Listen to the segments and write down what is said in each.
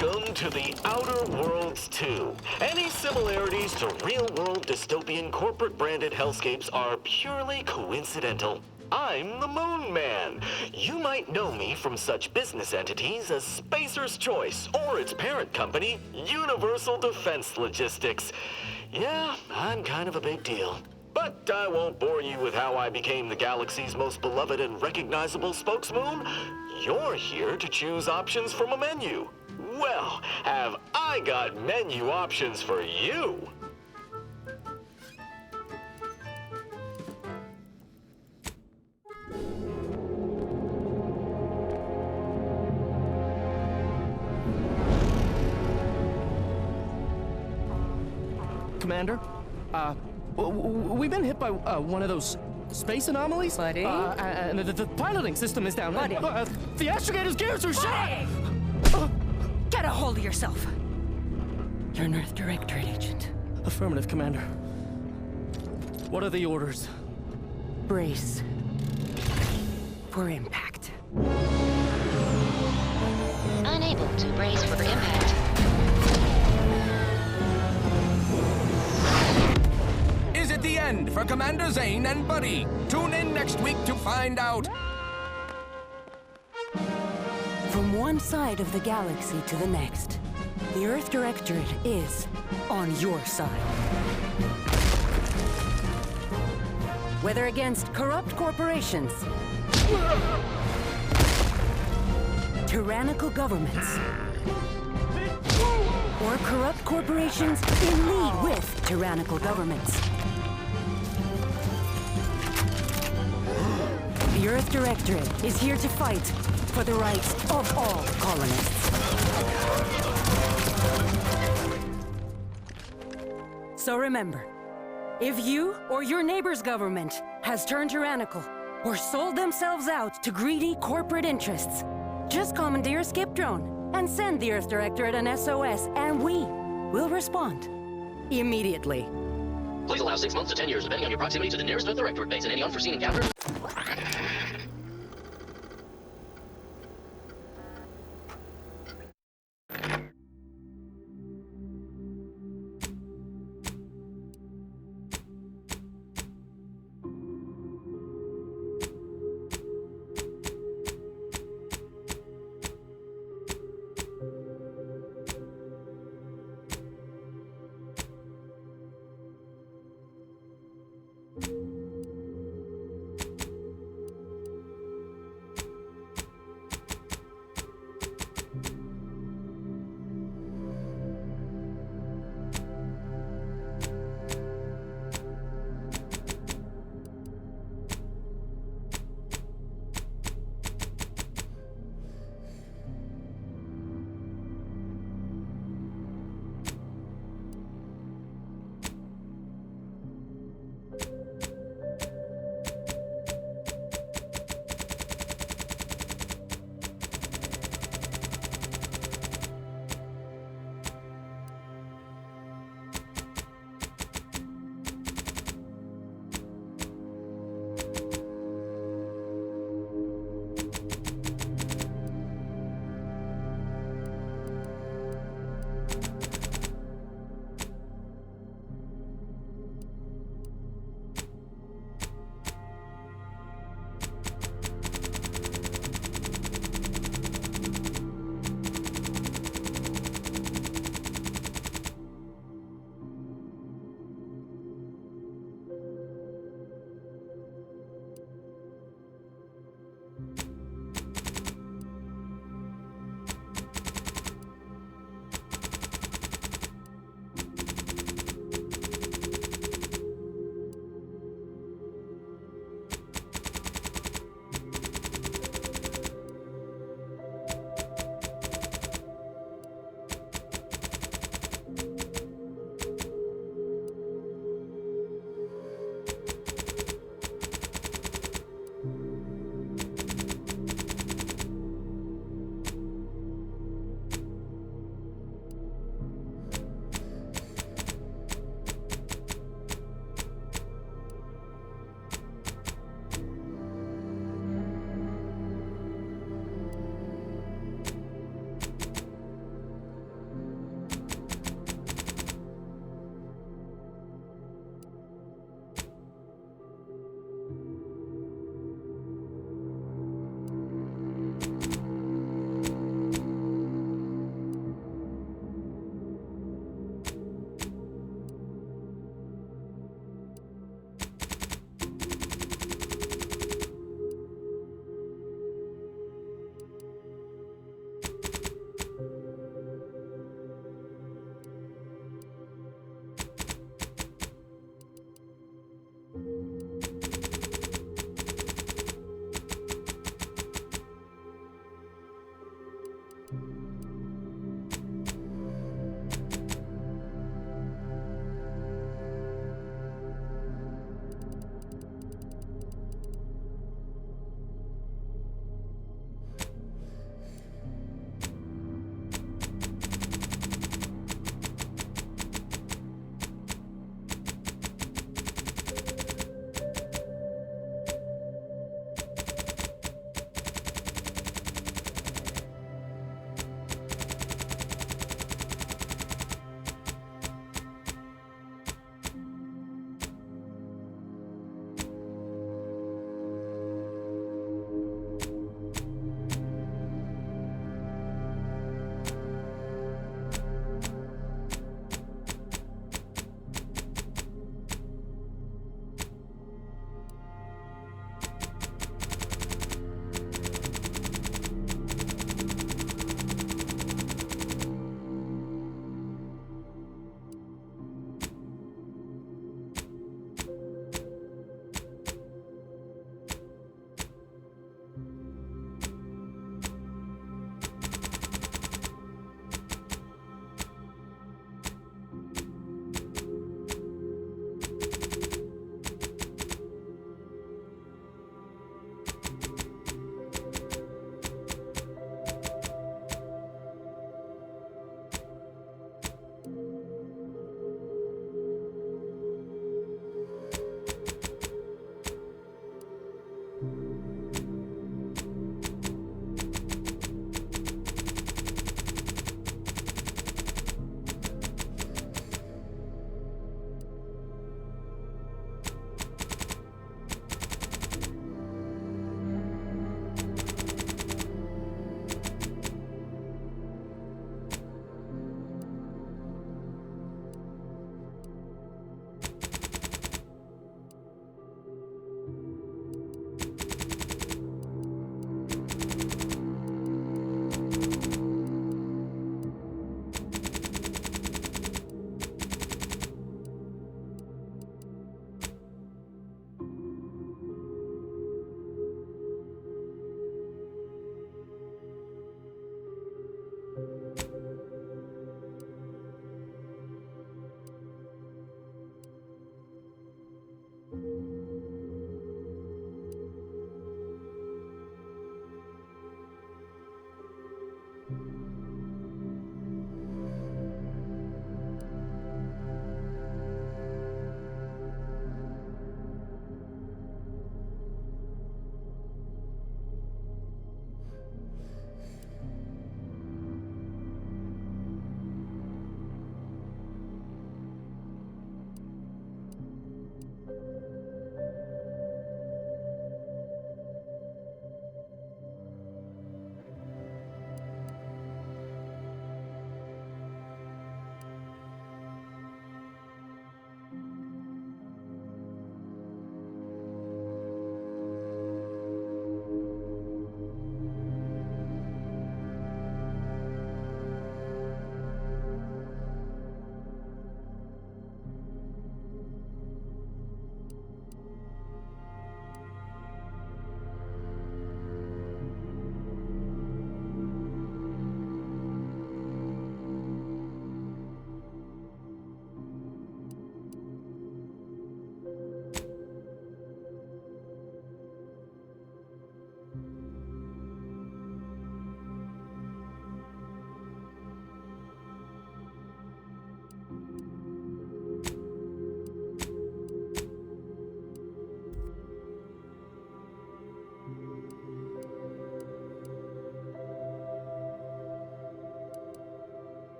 Welcome to the Outer Worlds 2. Any similarities to real-world dystopian corporate-branded hellscapes are purely coincidental. I'm the Moon Man. You might know me from such business entities as Spacer's Choice or its parent company, Universal Defense Logistics. Yeah, I'm kind of a big deal. But I won't bore you with how I became the galaxy's most beloved and recognizable spokesmoon. You're here to choose options from a menu. Well, have I got menu options for you? Commander, we've been hit by one of those space anomalies. Buddy? And the piloting system is down. Buddy? The astrogator's gears are shot! Get a hold of yourself. You're an Earth Directorate agent. Affirmative, Commander. What are the orders? Brace for impact. Unable to brace for impact. Is it the end for Commander Zane and Buddy? Tune in next week to find out. From one side of the galaxy to the next, the Earth Directorate is on your side. Whether against corrupt corporations, tyrannical governments, or corrupt corporations in league with tyrannical governments. The Earth Directorate is here to fight for the rights of all colonists. So remember, if you or your neighbor's government has turned tyrannical or sold themselves out to greedy corporate interests, just commandeer a skip drone and send the Earth Directorate an SOS, and we will respond immediately. Please allow 6 months to 10 years, depending on your proximity to the nearest Earth Directorate base and any unforeseen encounters.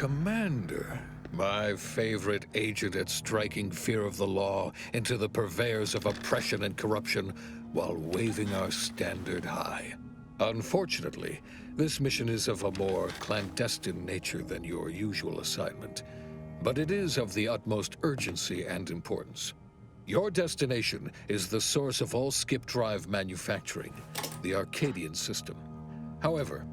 Commander, my favorite agent at striking fear of the law into the purveyors of oppression and corruption while waving our standard high. Unfortunately, this mission is of a more clandestine nature than your usual assignment, but it is of the utmost urgency and importance. Your destination is the source of all skip drive manufacturing, the Arcadian system. However,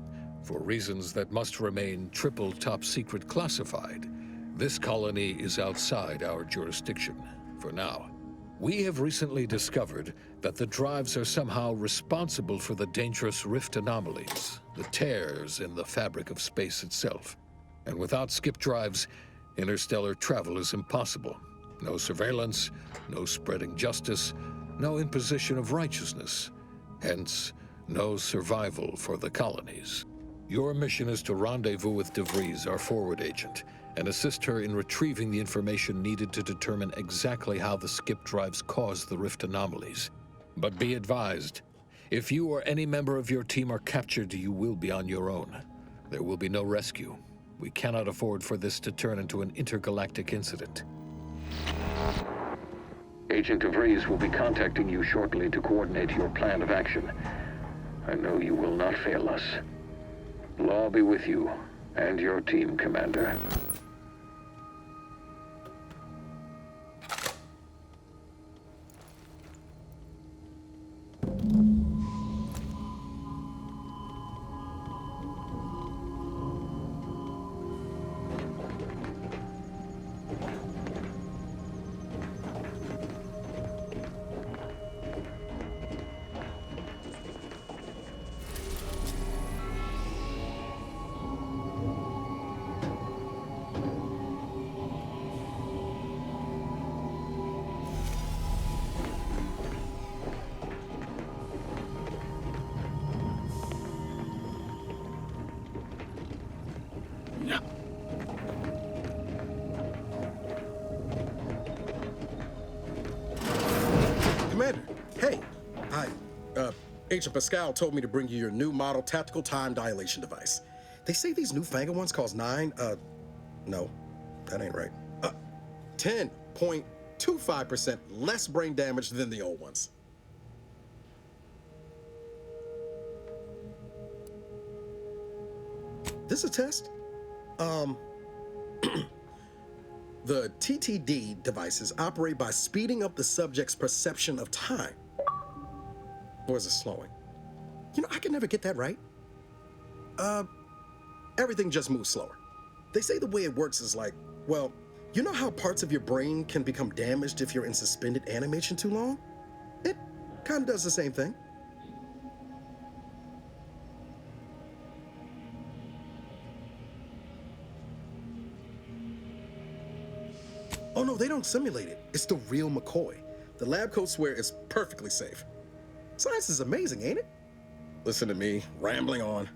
for reasons that must remain triple top secret classified, this colony is outside our jurisdiction for now. We have recently discovered that the drives are somehow responsible for the dangerous rift anomalies, the tears in the fabric of space itself. And without skip drives, interstellar travel is impossible. No surveillance, no spreading justice, no imposition of righteousness. Hence, no survival for the colonies. Your mission is to rendezvous with DeVries, our forward agent, and assist her in retrieving the information needed to determine exactly how the skip drives cause the rift anomalies. But be advised, if you or any member of your team are captured, you will be on your own. There will be no rescue. We cannot afford for this to turn into an intergalactic incident. Agent DeVries will be contacting you shortly to coordinate your plan of action. I know you will not fail us. Law be with you and your team, Commander. Commander, hey. Hi. Agent Pascal told me to bring you your new model tactical time dilation device. They say these newfangled ones cost no, that ain't right. 10.25% less brain damage than the old ones. This is a test? The TTD devices operate by speeding up the subject's perception of time. Or is it slowing? You know, I can never get that right. Everything just moves slower. They say the way it works is like, well, you know how parts of your brain can become damaged if you're in suspended animation too long? It kind of does the same thing. Oh no, they don't simulate it. It's the real McCoy. The lab coats swear it's perfectly safe. Science is amazing, ain't it? Listen to me, rambling on.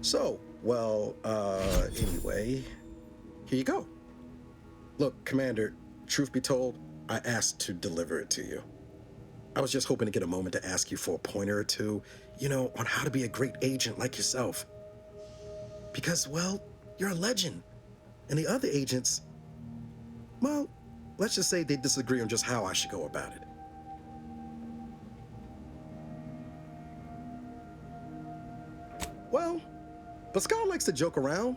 So, well, anyway, here you go. Look, Commander, truth be told, I asked to deliver it to you. I was just hoping to get a moment to ask you for a pointer or two, you know, on how to be a great agent like yourself. Because, well, you're a legend. And the other agents, well, let's just say they disagree on just how I should go about it. Well, Pascal likes to joke around,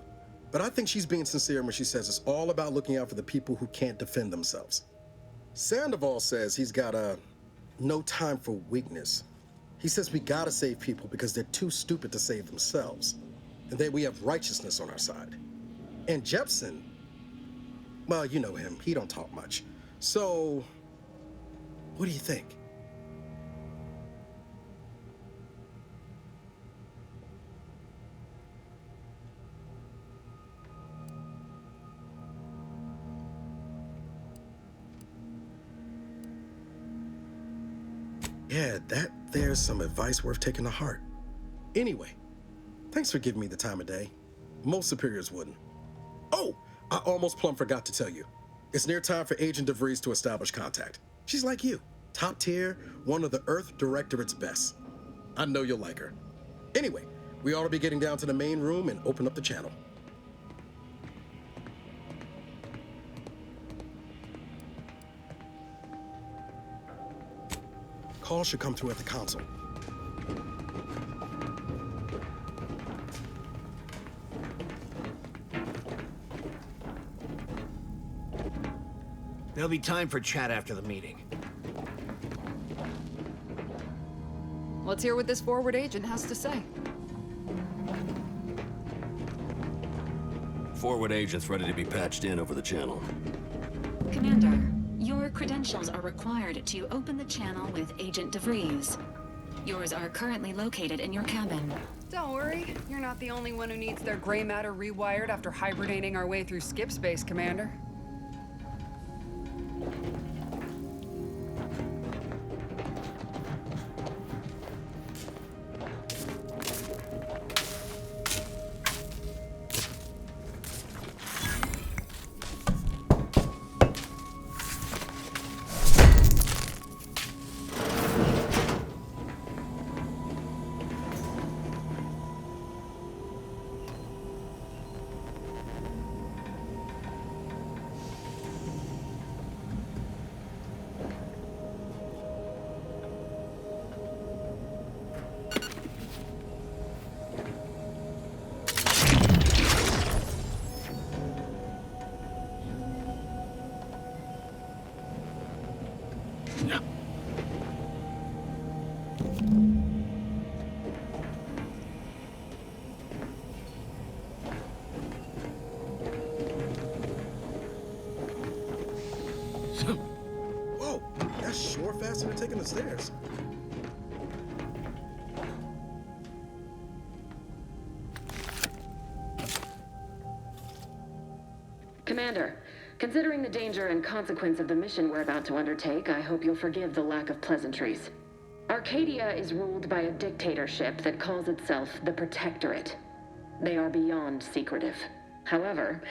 but I think she's being sincere when she says it's all about looking out for the people who can't defend themselves. Sandoval says he's got no time for weakness. He says we gotta save people because they're too stupid to save themselves, and that we have righteousness on our side. And Jepson, well, you know him, he don't talk much. So, what do you think? Yeah, there's some advice worth taking to heart. Anyway, thanks for giving me the time of day. Most superiors wouldn't. Oh, I almost plumb forgot to tell you. It's near time for Agent DeVries to establish contact. She's like you, top tier, one of the Earth Directorate's best. I know you'll like her. Anyway, we ought to be getting down to the main room and open up the channel. Call should come through at the console. There'll be time for chat after the meeting. Let's hear what this forward agent has to say. Forward agent's ready to be patched in over the channel. Commander, your credentials are required to open the channel with Agent DeVries. Yours are currently located in your cabin. Don't worry, you're not the only one who needs their gray matter rewired after hibernating our way through skip space, Commander. Whoa, that's sure faster than taking the stairs. Commander, considering the danger and consequence of the mission we're about to undertake, I hope you'll forgive the lack of pleasantries. Arcadia is ruled by a dictatorship that calls itself the Protectorate. They are beyond secretive. However,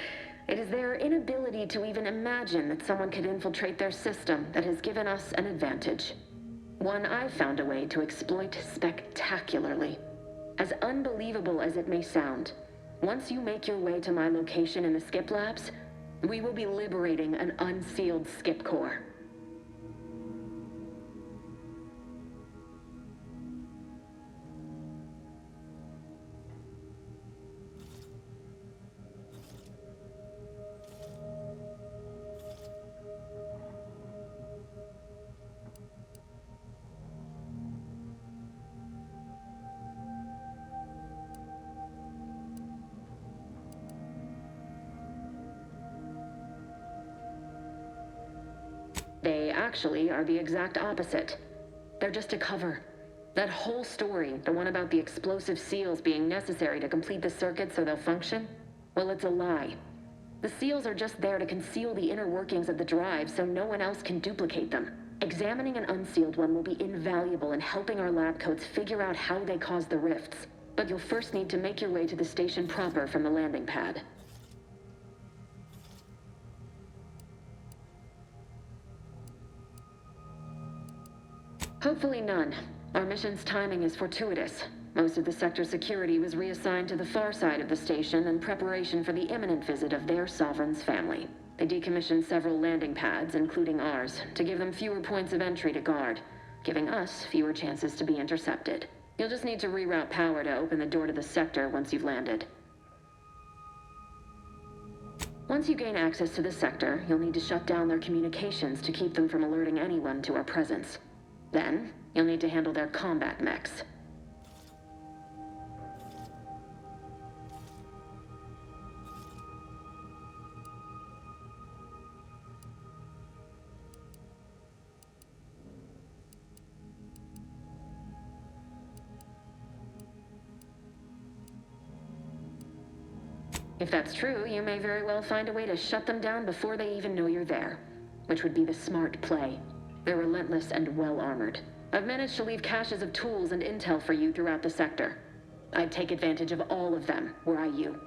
it is their inability to even imagine that someone could infiltrate their system that has given us an advantage. One I've found a way to exploit spectacularly. As unbelievable as it may sound, once you make your way to my location in the Skip Labs, we will be liberating an unsealed Skip core. They actually are the exact opposite. They're just a cover. That whole story, the one about the explosive seals being necessary to complete the circuit so they'll function, well, it's a lie. The seals are just there to conceal the inner workings of the drive so no one else can duplicate them. Examining an unsealed one will be invaluable in helping our lab coats figure out how they cause the rifts. But you'll first need to make your way to the station proper from the landing pad. Hopefully none. Our mission's timing is fortuitous. Most of the sector's security was reassigned to the far side of the station in preparation for the imminent visit of their sovereign's family. They decommissioned several landing pads, including ours, to give them fewer points of entry to guard, giving us fewer chances to be intercepted. You'll just need to reroute power to open the door to the sector once you've landed. Once you gain access to the sector, you'll need to shut down their communications to keep them from alerting anyone to our presence. Then, you'll need to handle their combat mechs. If that's true, you may very well find a way to shut them down before they even know you're there, which would be the smart play. They're relentless and well-armored. I've managed to leave caches of tools and intel for you throughout the sector. I'd take advantage of all of them, were I you.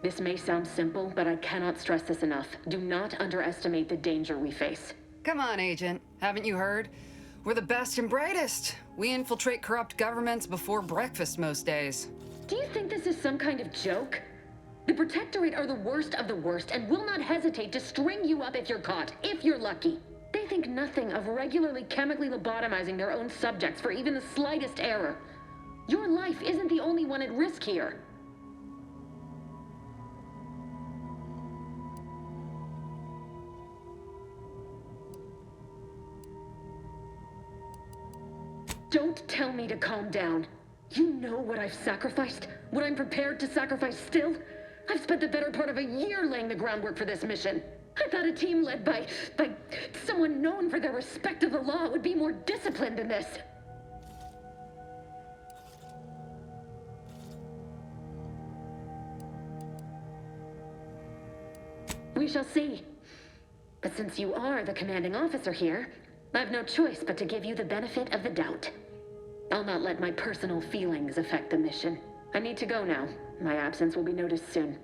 This may sound simple, but I cannot stress this enough. Do not underestimate the danger we face. Come on, Agent. Haven't you heard? We're the best and brightest. We infiltrate corrupt governments before breakfast most days. Do you think this is some kind of joke? The Protectorate are the worst of the worst and will not hesitate to string you up if you're caught, if you're lucky. They They think nothing of regularly chemically lobotomizing their own subjects for even the slightest error. Your life isn't the only one at risk here. Don't tell me to calm down. You know what I've sacrificed? What I'm prepared to sacrifice still? I've spent the better part of a year laying the groundwork for this mission. I thought a team led by someone known for their respect of the law would be more disciplined in this. We shall see. But since you are the commanding officer here, I've no choice but to give you the benefit of the doubt. I'll not let my personal feelings affect the mission. I need to go now. My absence will be noticed soon.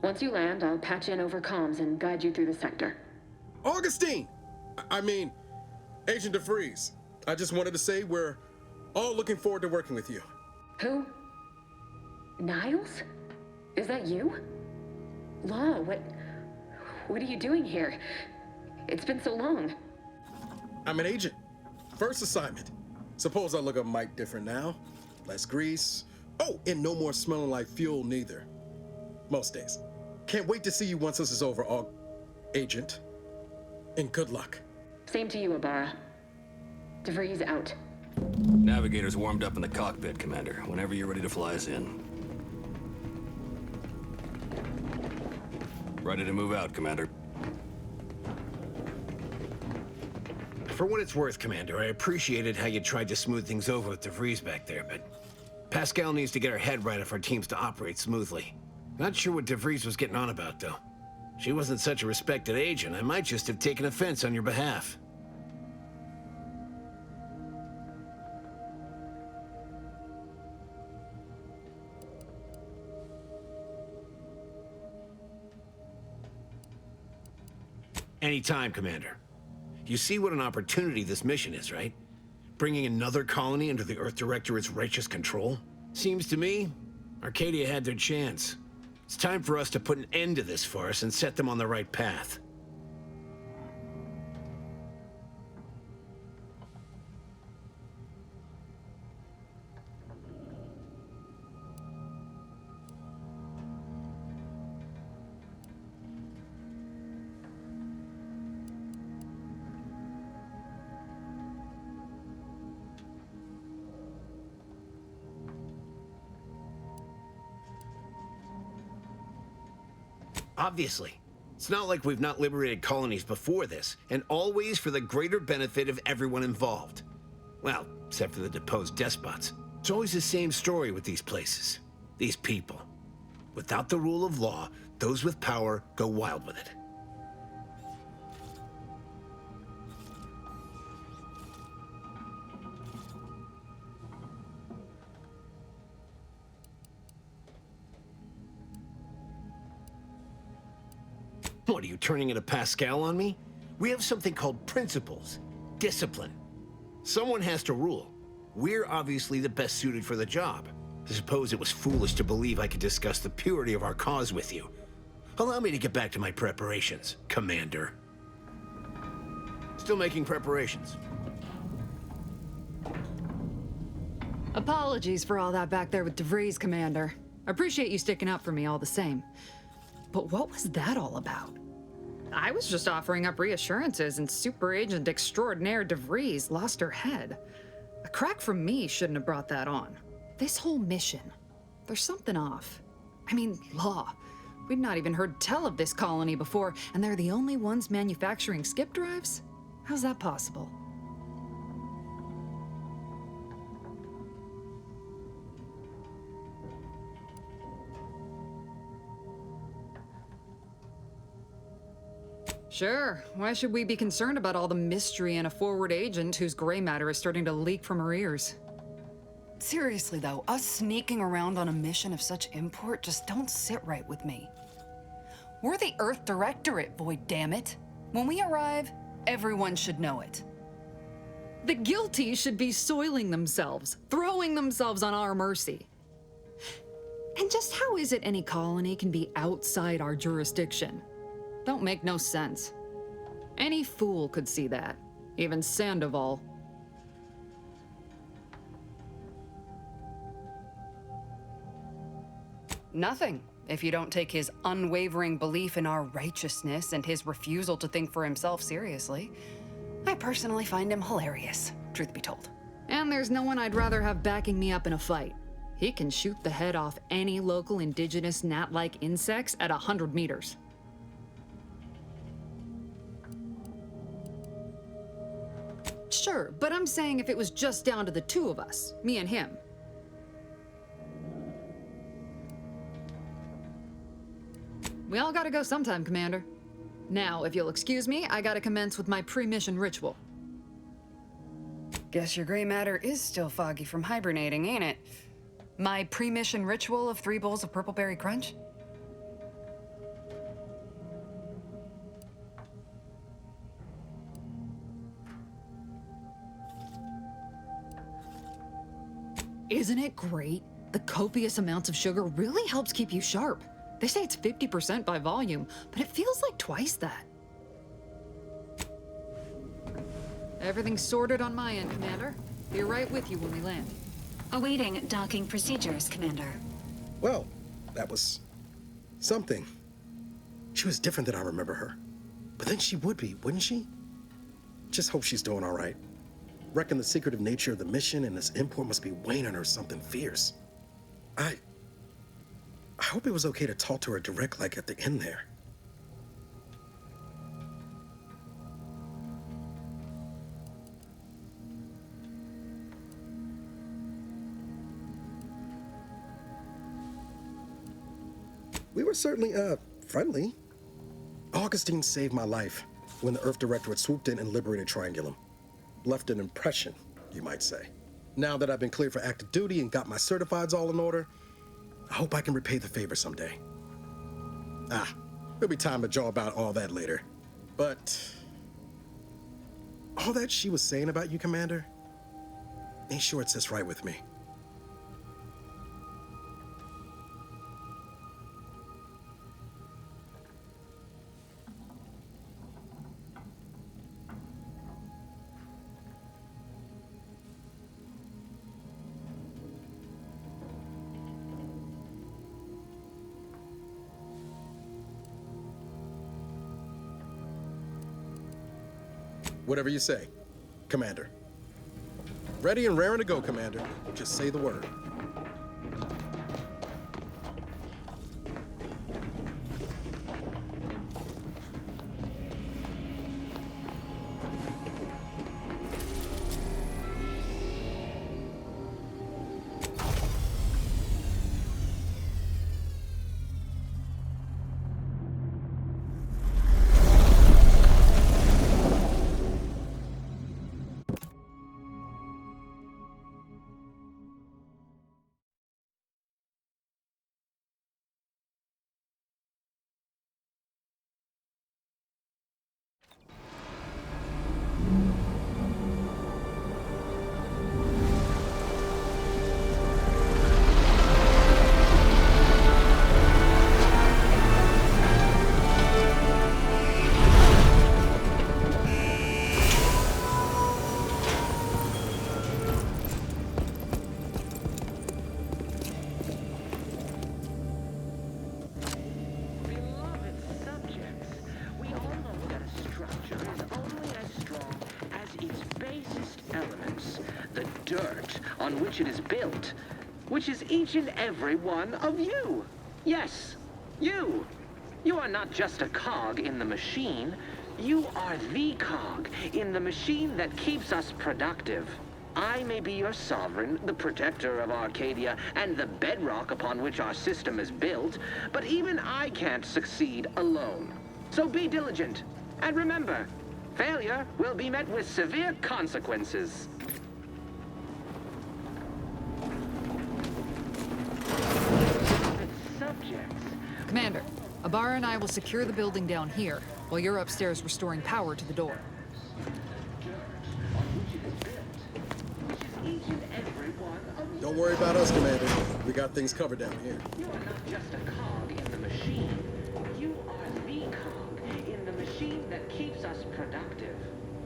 Once you land, I'll patch in over comms and guide you through the sector. Augustine! I mean, Agent DeVries. I just wanted to say we're all looking forward to working with you. Who? Niles? Is that you? Law, what are you doing here? It's been so long. I'm an agent. First assignment. Suppose I look a mite different now. Less grease. Oh, and no more smelling like fuel neither. Most days. Can't wait to see you once this is over, Agent. And good luck. Same to you, Ibarra. DeVries out. Navigator's warmed up in the cockpit, Commander. Whenever you're ready to fly us in. Ready to move out, Commander. For what it's worth, Commander, I appreciated how you tried to smooth things over with DeVries back there, but Pascal needs to get her head right if our team's to operate smoothly. Not sure what DeVries was getting on about, though. She wasn't such a respected agent. I might just have taken offense on your behalf. Anytime, Commander. You see what an opportunity this mission is, right? Bringing another colony under the Earth Directorate's righteous control? Seems to me, Arcadia had their chance. It's time for us to put an end to this farce and set them on the right path. Obviously. It's not like we've not liberated colonies before this, and always for the greater benefit of everyone involved. Well, except for the deposed despots. It's always the same story with these places. These people. Without the rule of law, those with power go wild with it. What, are you turning into Pascal on me? We have something called principles, discipline. Someone has to rule. We're obviously the best suited for the job. I suppose it was foolish to believe I could discuss the purity of our cause with you. Allow me to get back to my preparations, Commander. Still making preparations. Apologies for all that back there with DeVries, Commander. I appreciate you sticking up for me all the same. But what was that all about? I was just offering up reassurances and Super Agent Extraordinaire DeVries lost her head. A crack from me shouldn't have brought that on. This whole mission, there's something off. I mean, law. We'd not even heard tell of this colony before, and they're the only ones manufacturing skip drives? How's that possible? Sure. Why should we be concerned about all the mystery in a forward agent whose gray matter is starting to leak from her ears? Seriously, though, us sneaking around on a mission of such import just don't sit right with me. We're the Earth Directorate, Void, damn it. When we arrive, everyone should know it. The guilty should be soiling themselves, throwing themselves on our mercy. And just how is it any colony can be outside our jurisdiction? Don't make no sense. Any fool could see that. Even Sandoval. Nothing, if you don't take his unwavering belief in our righteousness and his refusal to think for himself seriously. I personally find him hilarious, truth be told. And there's no one I'd rather have backing me up in a fight. He can shoot the head off any local indigenous gnat-like insects at 100 meters. Sure, but I'm saying if it was just down to the two of us, me and him. We all gotta go sometime, Commander. Now, if you'll excuse me, I gotta commence with my pre-mission ritual. Guess your gray matter is still foggy from hibernating, ain't it? My pre-mission ritual of 3 bowls of Purpleberry Crunch? Isn't it great? The copious amounts of sugar really helps keep you sharp. They say it's 50% by volume, but it feels like twice that. Everything's sorted on my end, Commander. Be right with you when we land. Awaiting docking procedures, Commander. Well, that was something. She was different than I remember her. But then she would be, wouldn't she? Just hope she's doing all right. Reckon the secretive nature of the mission and this import must be weighing on her something fierce. I hope it was okay to talk to her direct like at the end there. We were certainly, friendly. Augustine saved my life when the Earth Directorate swooped in and liberated Triangulum. Left an impression, you might say. Now that I've been cleared for active duty and got my certifieds all in order, I hope I can repay the favor someday. There'll be time to jaw about all that later. But all that she was saying about you, Commander, ain't sure it sits right with me. Whatever you say, Commander. Ready and raring to go, Commander. Just say the word. On which it is built, which is each and every one of you. Yes, you. You are not just a cog in the machine. You are the cog in the machine that keeps us productive. I may be your sovereign, the protector of Arcadia, and the bedrock upon which our system is built, but even I can't succeed alone. So be diligent, and remember, failure will be met with severe consequences. Commander, Ibarra and I will secure the building down here, while you're upstairs restoring power to the door. Don't worry about us, Commander. We got things covered down here. You are not just a cog in the machine. You are the cog in the machine that keeps keeps us productive.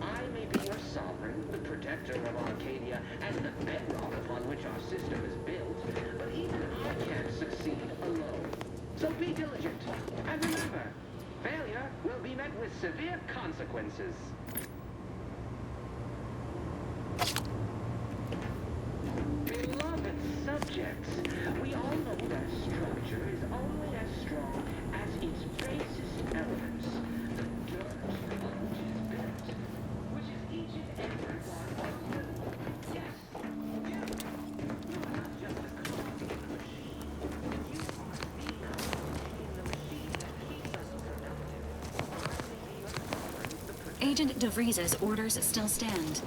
I may be your sovereign, the protector of Arcadia, and the bedrock upon which our system is built, but even I can't succeed alone. So be diligent, and remember, failure will be met with severe consequences. Beloved subjects, we all know that structure is only as strong as its basis elements. The dirt on which it is built, which is each and every one of you. Yes, you. You are not just a cog in the machine. You are the cog in the machine that keeps us productive. Agent DeVries's orders still stand.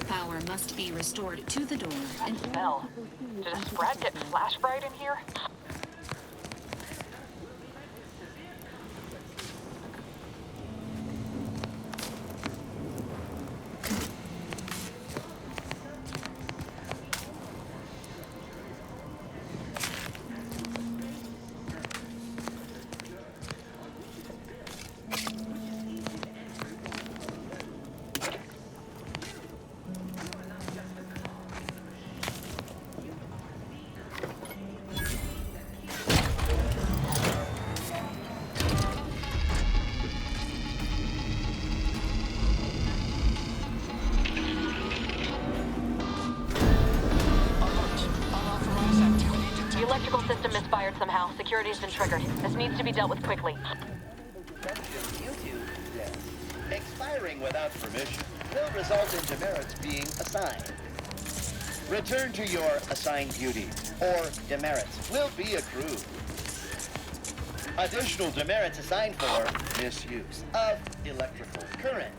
Power must be restored to the door and... Smell. Did a Sprat get flash fried in here? Somehow, security has been triggered. This needs to be dealt with quickly. Expiring without permission will result in demerits being assigned. Return to your assigned duty, or demerits will be accrued. Additional demerits assigned for misuse of electrical current.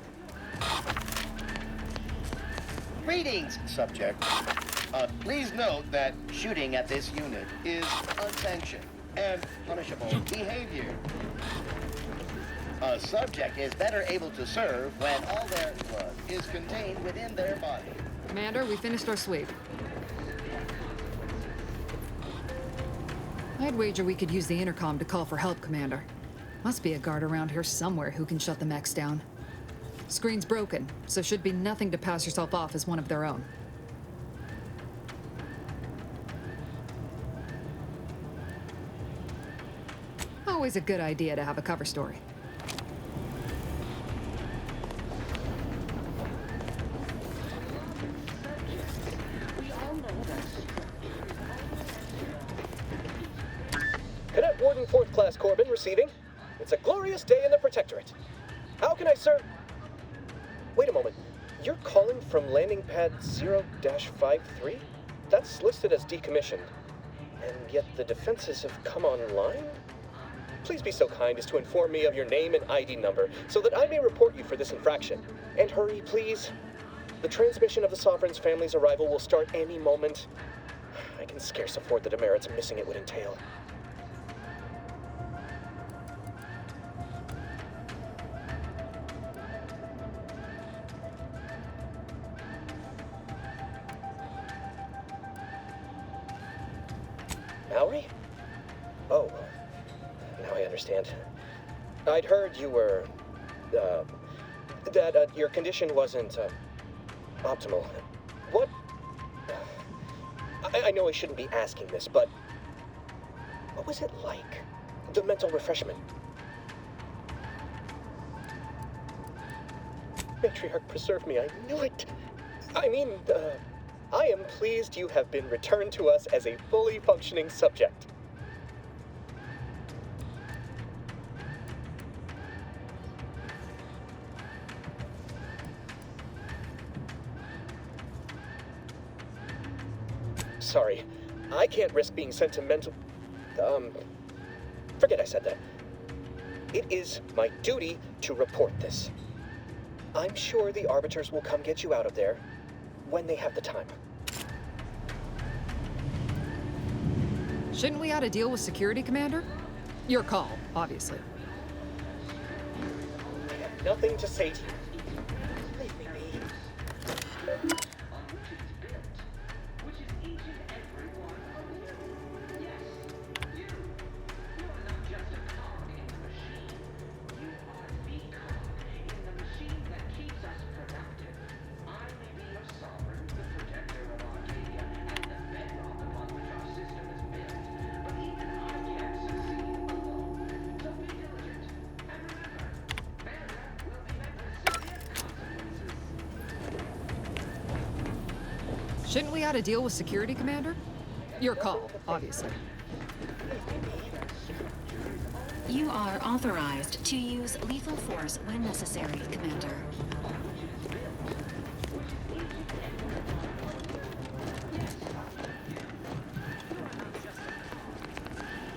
Greetings, subject. Please note that shooting at this unit is unsanctioned and punishable behavior. A subject is better able to serve when all their blood is contained within their body. Commander, we finished our sweep. I'd wager we could use the intercom to call for help, Commander. Must be a guard around here somewhere who can shut the mechs down. Screen's broken, so should be nothing to pass yourself off as one of their own. Always a good idea to have a cover story. Cadet Warden 4th Class Corbin receiving. It's a glorious day in the Protectorate. How can I serve? Wait a moment. You're calling from landing pad 0-53? That's listed as decommissioned. And yet the defenses have come online? Please be so kind as to inform me of your name and ID number so that I may report you for this infraction. And hurry, please. The transmission of the Sovereign's family's arrival will start any moment. I can scarce afford the demerits missing it would entail. Mallory? Oh. Now I understand. I'd heard you were, that your condition wasn't, optimal. What? I know I shouldn't be asking this, but what was it like? The mental refreshment? Matriarch, preserve me, I knew it! I mean, I am pleased you have been returned to us as a fully functioning subject. Sorry, I can't risk being sent to mental... forget I said that. It is my duty to report this. I'm sure the Arbiters will come get you out of there when they have the time. Shouldn't we ought to deal with security, Commander? Your call, obviously. I have nothing to say to you. Leave me be. Shouldn't we ought to deal with security, Commander? Your call, obviously. You are authorized to use lethal force when necessary, Commander.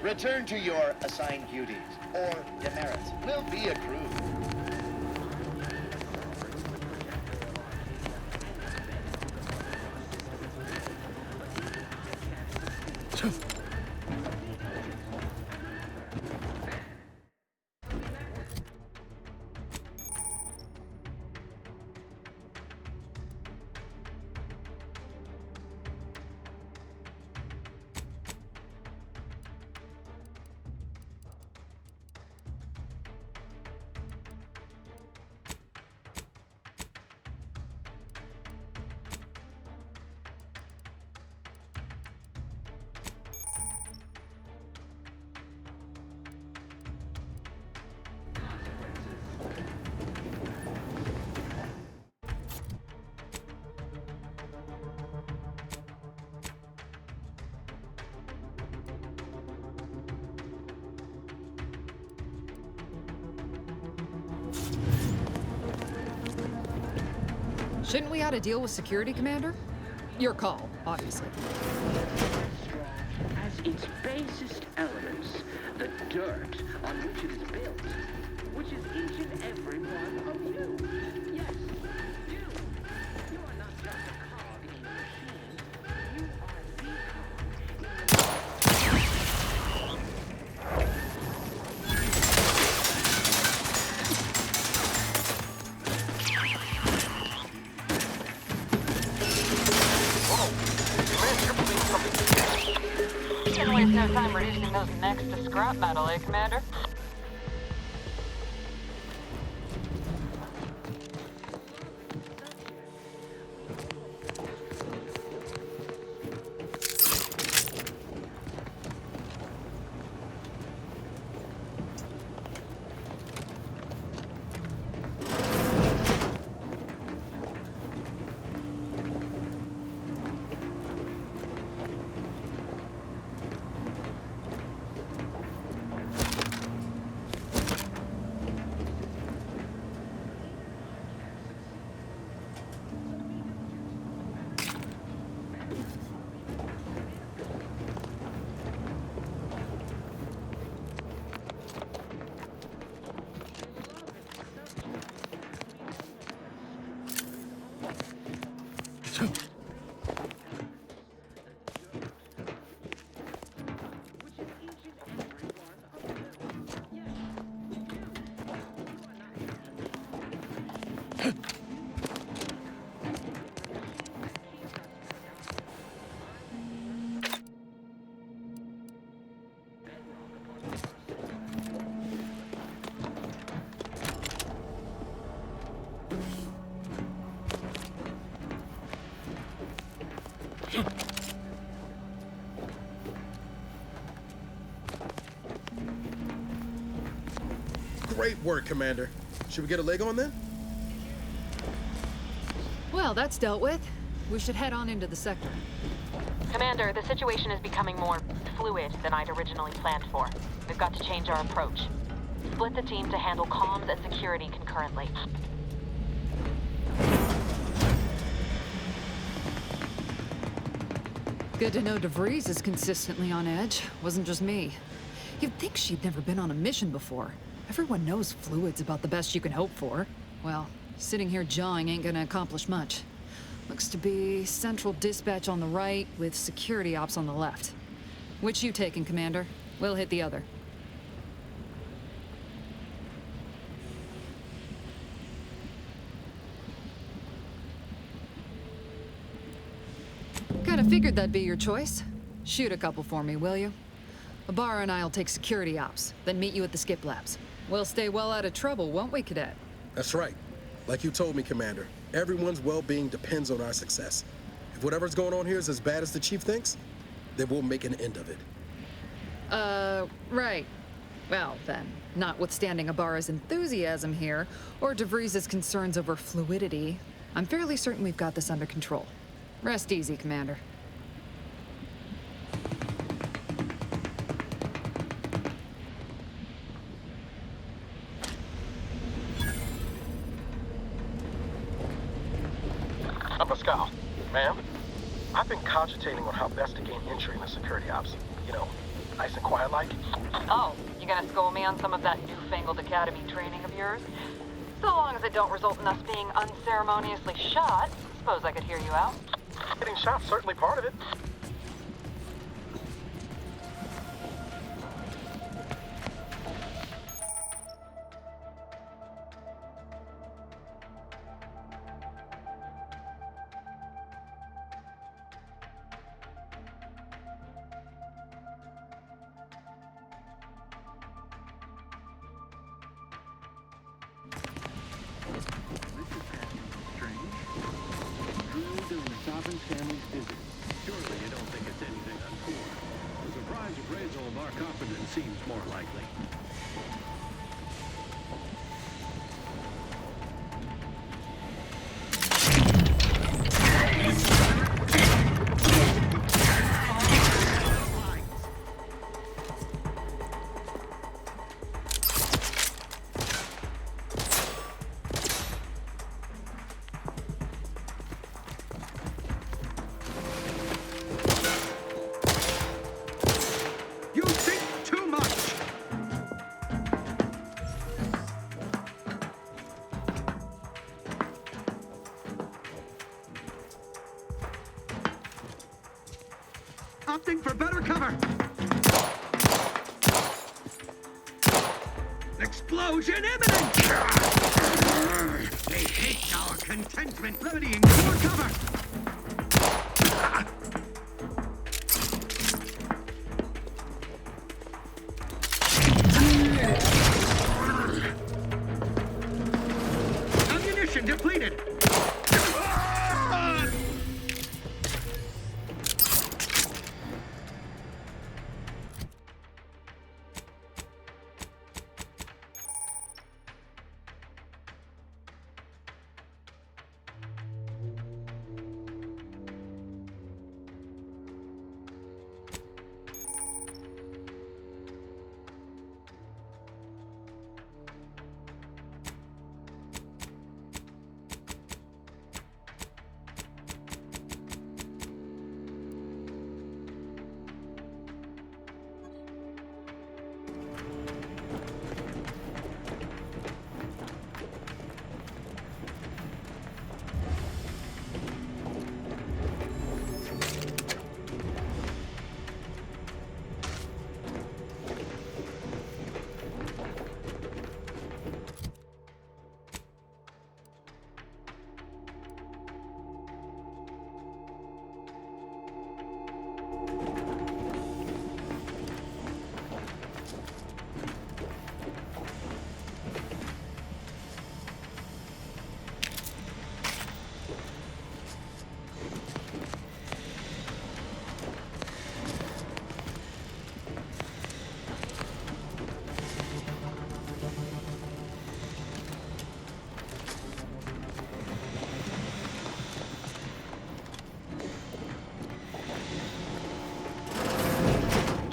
Return to your assigned duties, or demerits will be accrued. Shouldn't we ought to deal with security, Commander? Your call, obviously. As its basest elements, the dirt on which it is built, which is each and every one of you. Yes, you. You are not just a cog in the machine. You are the Can't waste no time reducing those necks to scrap metal, eh, Commander? Great work, Commander. Should we get a leg on then? Well, that's dealt with. We should head on into the sector. Commander, the situation is becoming more fluid than I'd originally planned for. We've got to change our approach. Split the team to handle comms and security concurrently. Good to know DeVries is consistently on edge. Wasn't just me. You'd think she'd never been on a mission before. Everyone knows fluid's about the best you can hope for. Well, sitting here jawing ain't gonna accomplish much. Looks to be central dispatch on the right with security ops on the left. Which you taking, Commander? We'll hit the other. Kinda figured that'd be your choice. Shoot a couple for me, will you? Ibarra and I'll take security ops, then meet you at the skip labs. We'll stay well out of trouble, won't we, Cadet? That's right. Like you told me, Commander, everyone's well-being depends on our success. If whatever's going on here is as bad as the Chief thinks, then we'll make an end of it. Right. Well, then, notwithstanding Ibarra's enthusiasm here, or DeVries' concerns over fluidity, I'm fairly certain we've got this under control. Rest easy, Commander. Pascal, ma'am, I've been cogitating on how best to gain entry in the security ops. You know, nice and quiet like. Oh, you gonna school me on some of that newfangled academy training of yours? So long as it don't result in us being unceremoniously shot, suppose I could hear you out. Getting shot's certainly part of it. Surely you don't think it's anything untoward. The surprise appraisal of our competence seems more likely. Opting for better cover. Explosion imminent! They hate our contentment, remedying poor cover. Ammunition depleted.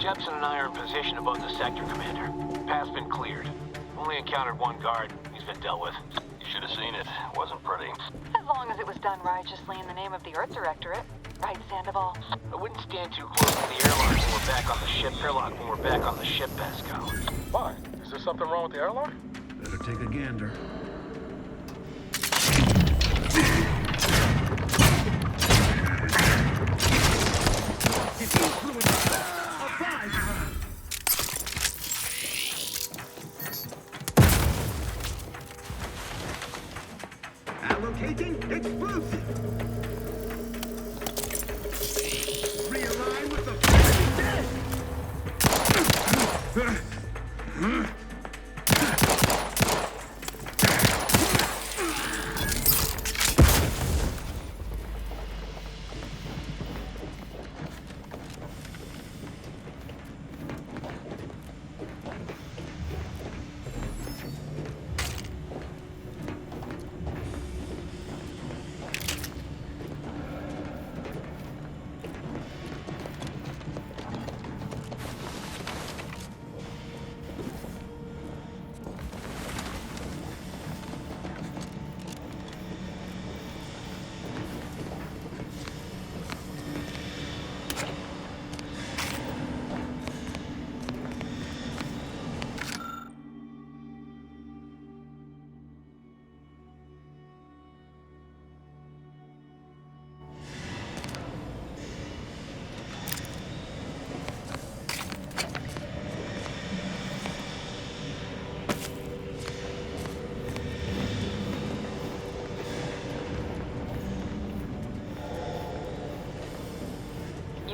Jepson and I are in position above the sector, Commander. Path's been cleared. Only encountered one guard. He's been dealt with. You should have seen it. It wasn't pretty. As long as it was done righteously in the name of the Earth Directorate. Right, Sandoval? I wouldn't stand too close to the airlock when we're back on the ship. Airlock when we're back on the ship, Pascal. Why? Is there something wrong with the airlock? Better take a gander. Allocating explosive. Realign with the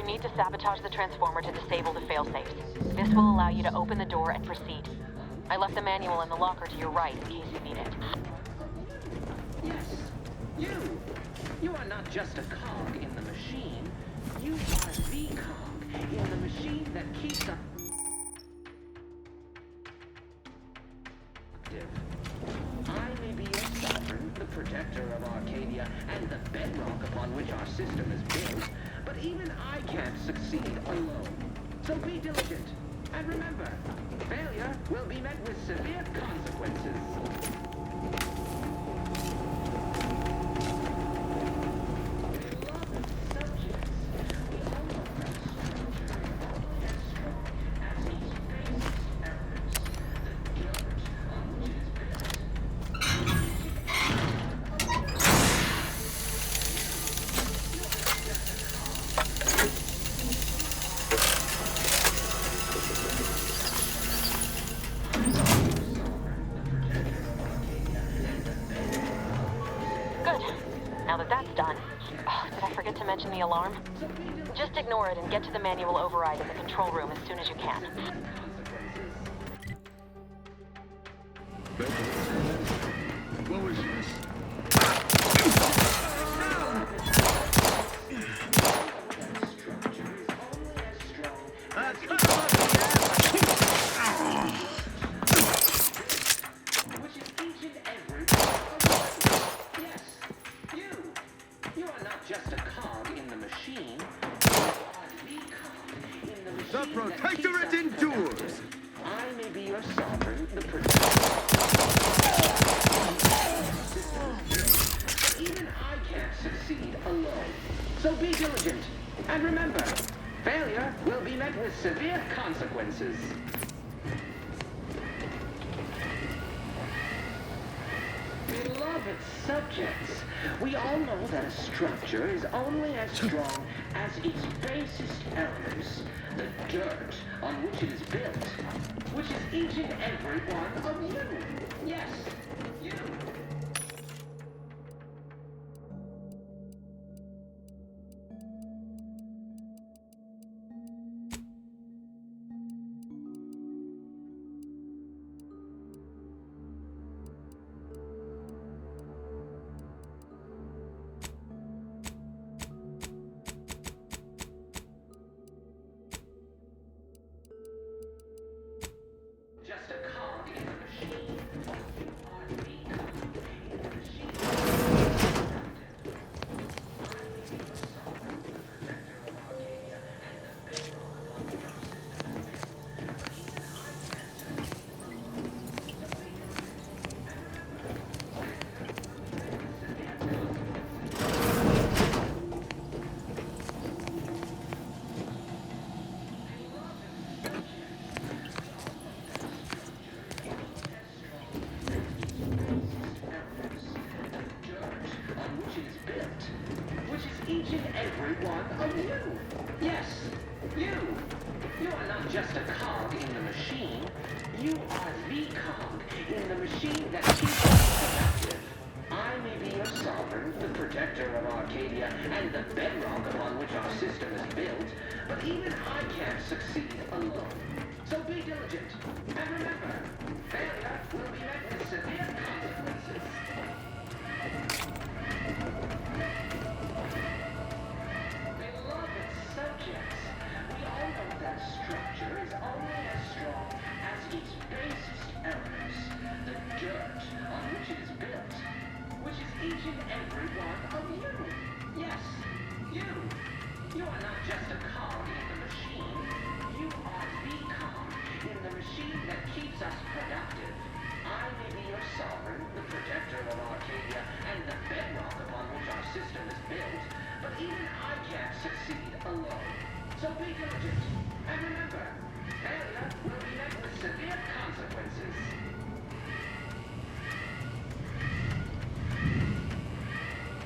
need to sabotage the transformer to disable the failsafes. This will allow you to open the door and proceed. I left the manual in the locker to your right in case you need it. Yes, you! You are not just a cog in the machine. You are the cog in the machine that keeps us active. I may be your sovereign, the protector of Arcadia, and the bedrock upon which our system is built, but even I can't succeed alone. So be diligent, and remember, failure will be met with severe consequences. The alarm? Just ignore it and get to the manual override in the control room as soon as you can. What was this? The Protectorate endures! I may be your sovereign, the protector. But even I can't succeed alone. So be diligent. And remember, failure will be met with severe consequences. Beloved subjects, we all know that a structure is only as strong as its basest elements, the dirt on which it is built, which is each and every one of you. Yes, you. Just a cog in the machine. You are the cog in the machine. Each and every one of you. Yes, you. You are not just a cog in the machine. You are the cog in the machine that keeps us productive. I may be your sovereign, the protector of Arcadia, and the bedrock upon which our system is built, but even I can't succeed alone. So be diligent, and remember, failure will be met with severe consequences. Subjects, we all know that structure is only as strong as its basest elements, the dirt on which it is built, which is each and every one of you. Yes, you. You are not just a cog in the machine. You are the cog in the machine that keeps us productive. I may be your sovereign, the protector of Arcadia, and the bedrock upon which our system is built, but even I can't succeed alone. So be diligent, and remember, failure will be met with severe consequences.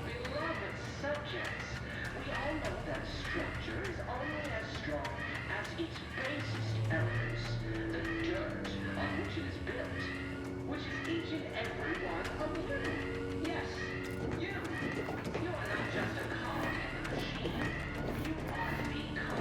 Beloved subjects, we all know that structure is only as strong as its basest elements, the dirt on which it is built, which is each and every one of you. Yes, you. You are not just a cog in the machine. You are the cog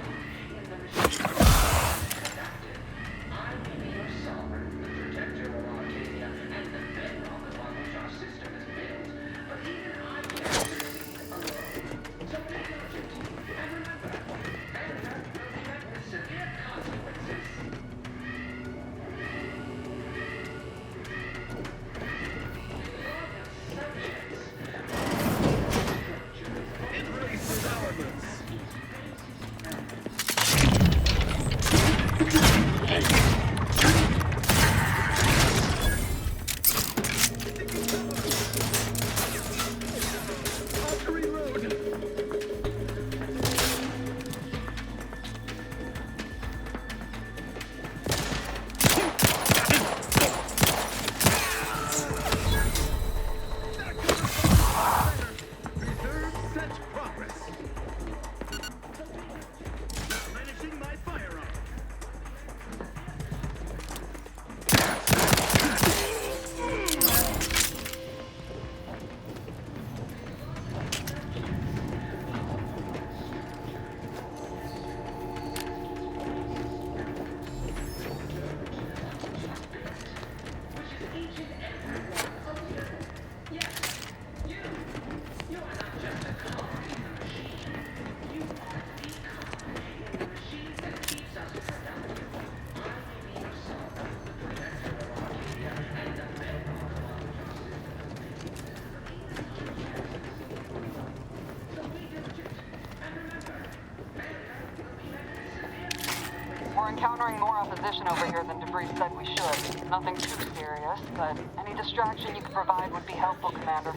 encountering more opposition over here than DeVries said we should. Nothing too serious, but any distraction you could provide would be helpful, Commander.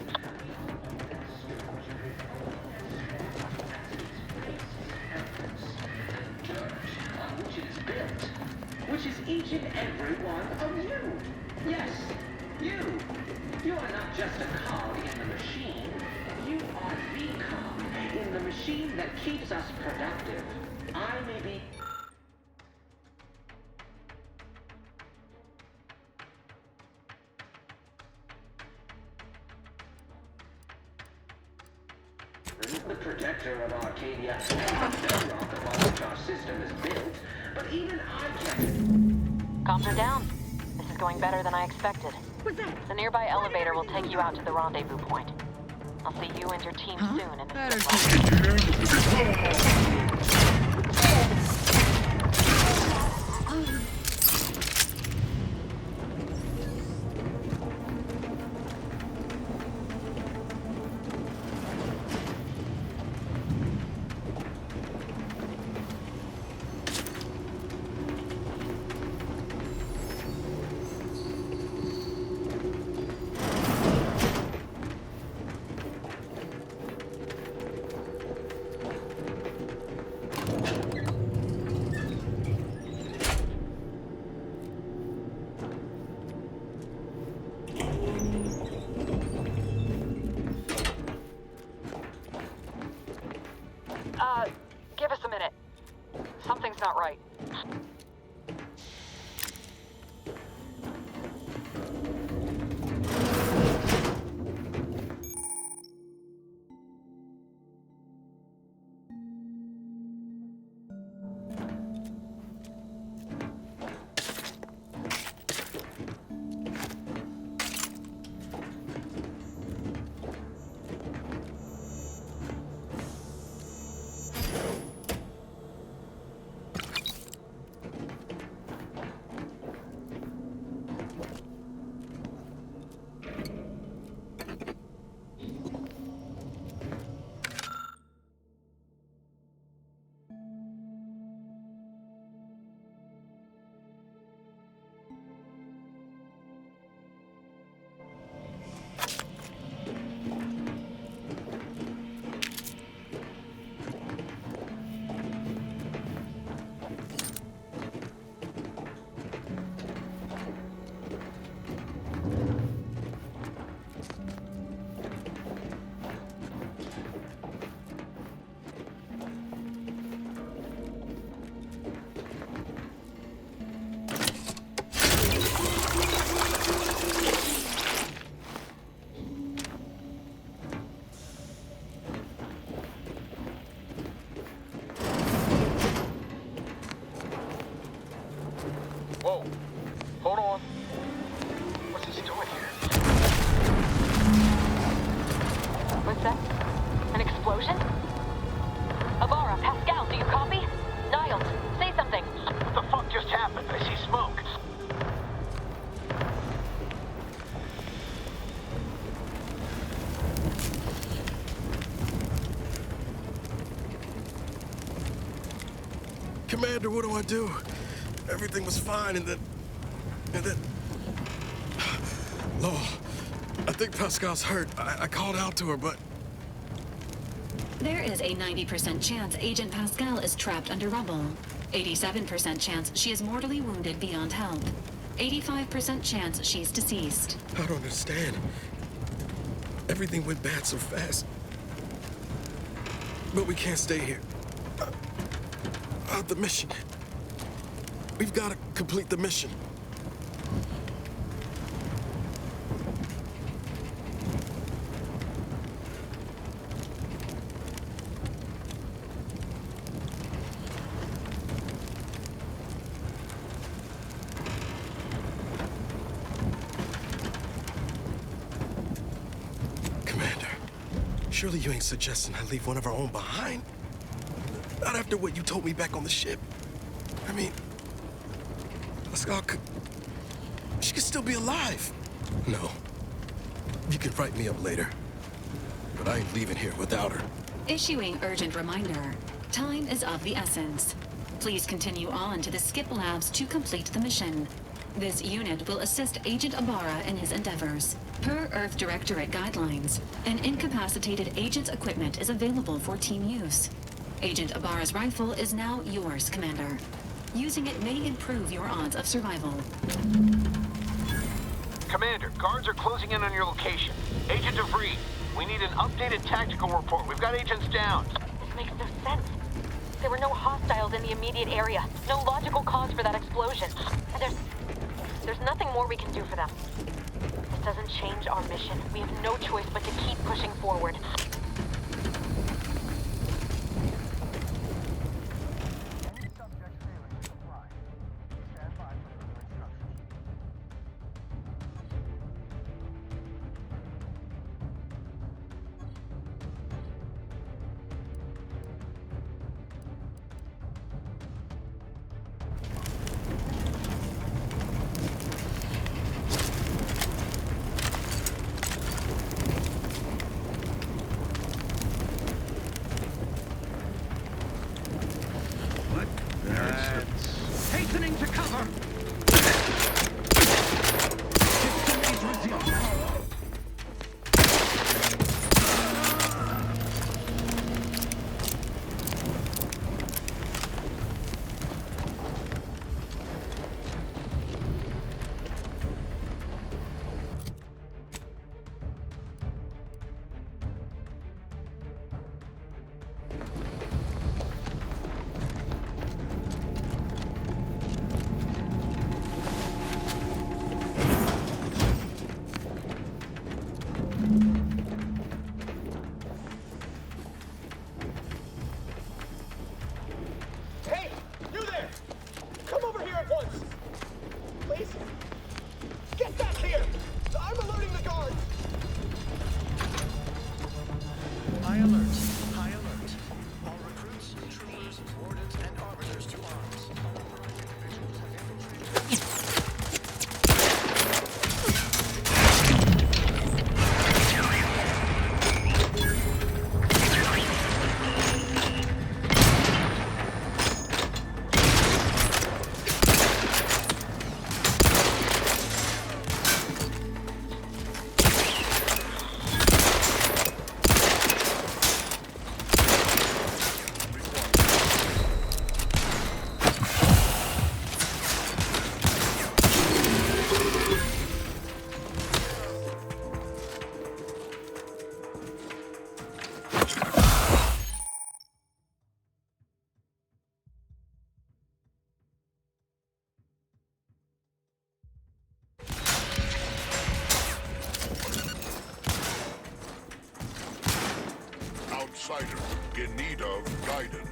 Which is each and every one of you. Yes, you. You are not just a cog in the machine. You are the cog in the machine that keeps us productive. I may be... the protector of Arcadia and the bedrock upon which our system is built, but even I can't... Comms are down. This is going better than I expected. What's that? The nearby elevator will take you out to the rendezvous point. I'll see you and your team soon in give us a minute. Something's not right. Whoa. Hold on. What's this doing here? What's that? An explosion? Avara, Pascal, do you copy? Niles, say something. What the fuck just happened? I see smoke. Commander, what do I do? Everything was fine, and then... Law, I think Pascal's hurt. I called out to her, but... There is a 90% chance Agent Pascal is trapped under rubble. 87% chance she is mortally wounded beyond help. 85% chance she's deceased. I don't understand. Everything went bad so fast. But we can't stay here. The mission. We've got to complete the mission. Commander, surely you ain't suggesting I leave one of our own behind? Not after what you told me back on the ship. I mean, Pascal could... She could still be alive. No. You can write me up later. But I ain't leaving here without her. Issuing urgent reminder. Time is of the essence. Please continue on to the Skip Labs to complete the mission. This unit will assist Agent Ibarra in his endeavors. Per Earth Directorate guidelines, an incapacitated agent's equipment is available for team use. Agent Ibarra's rifle is now yours, Commander. Using it may improve your odds of survival. Commander, guards are closing in on your location. Agent DeVries, we need an updated tactical report. We've got agents down. This makes no sense. There were no hostiles in the immediate area. No logical cause for that explosion. And there's nothing more we can do for them. This doesn't change our mission. We have no choice but to keep pushing forward. Hastening to cover! Hey! You there! Come over here at once! Please? Get back here! I'm alerting the guards! High alert. High alert. All recruits, troopers, wardens, and arbiters to arms. Outsiders in need of guidance.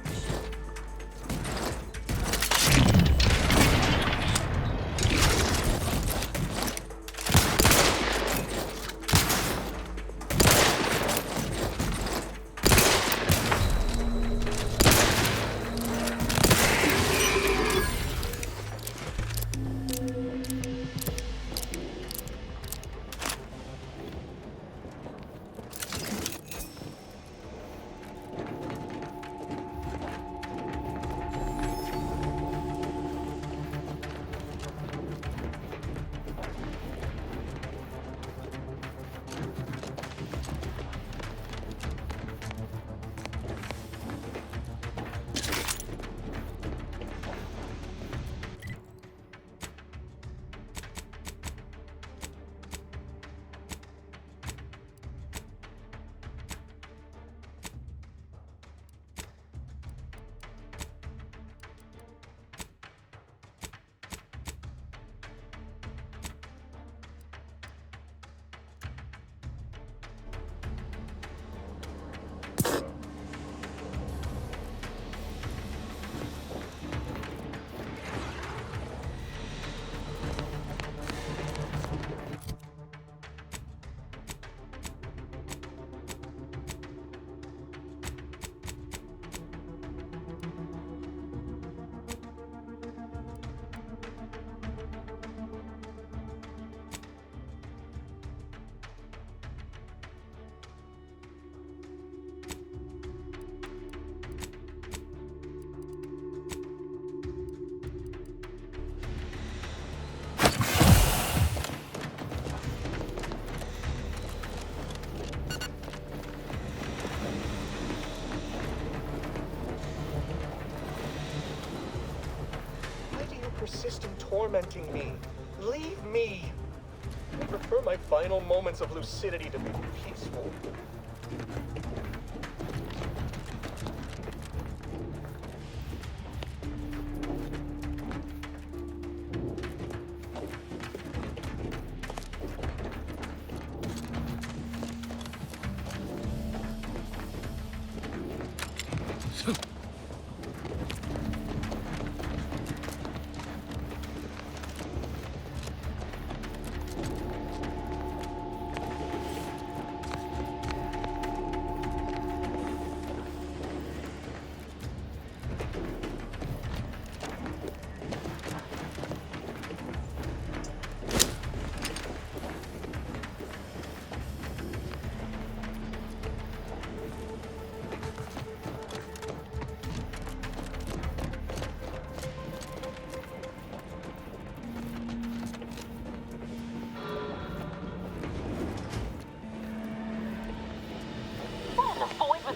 system tormenting me. Leave me. I prefer my final moments of lucidity to be peaceful.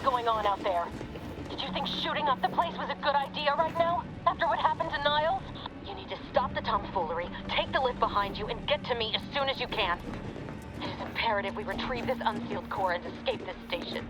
Going on out there? Did you think shooting up the place was a good idea right now? After what happened to Niles? You need to stop the tomfoolery, take the lift behind you, and get to me as soon as you can. It is imperative we retrieve this unsealed core and escape this station.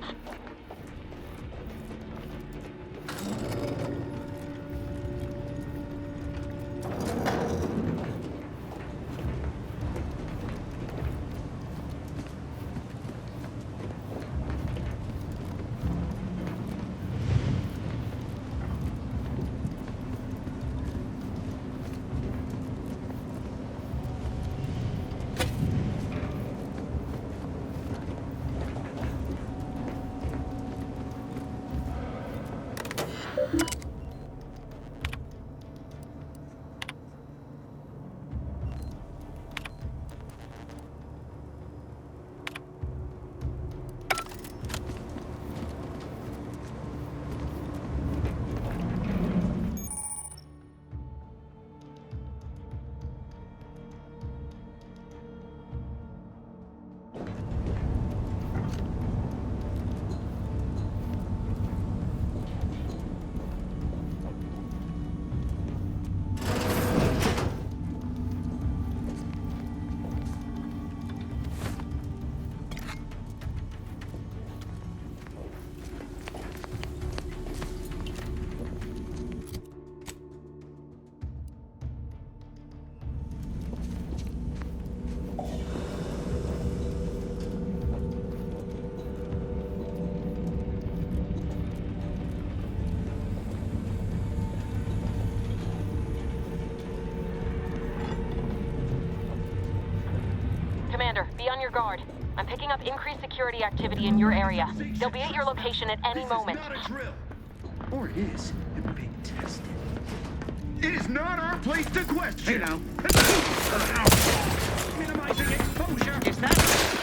Commander, be on your guard. I'm picking up increased security activity in your area. They'll be at your location at any moment. This is not a drill. Or is it being tested? It is not our place to question. Hey now. Minimizing exposure. Is that...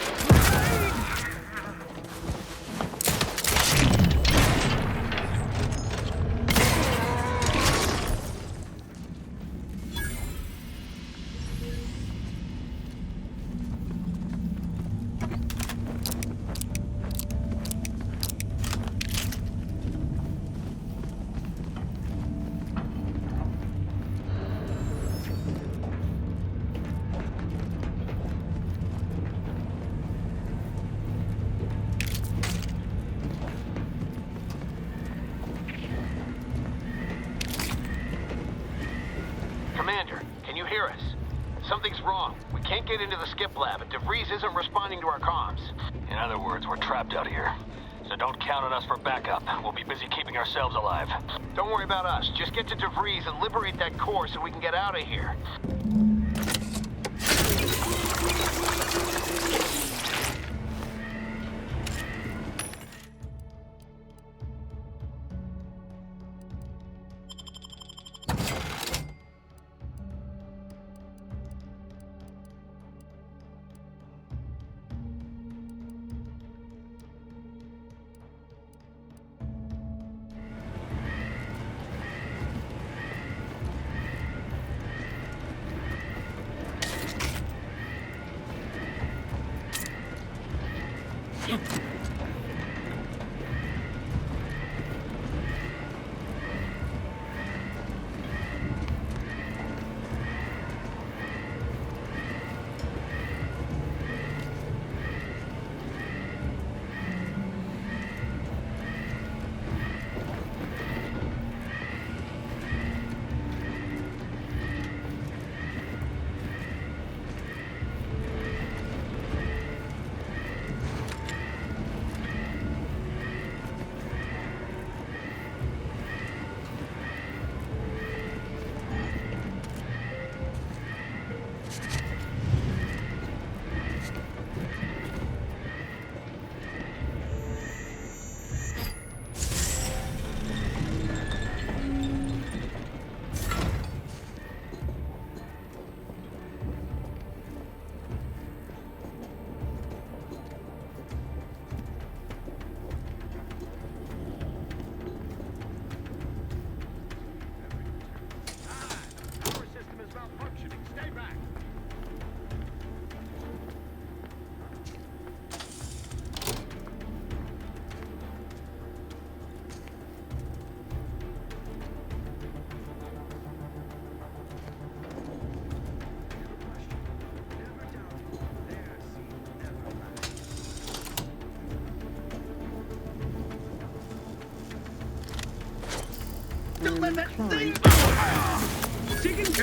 Commander, can you hear us? Something's wrong. We can't get into the skip lab, and DeVries isn't responding to our comms. In other words, we're trapped out here. So don't count on us for backup. We'll be busy keeping ourselves alive. Don't worry about us. Just get to DeVries and liberate that core so we can get out of here. Don't let that thing go! Seeking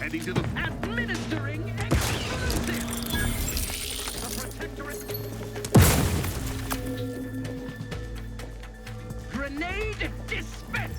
heading to the administering explosive. The protectorate. Grenade dispense.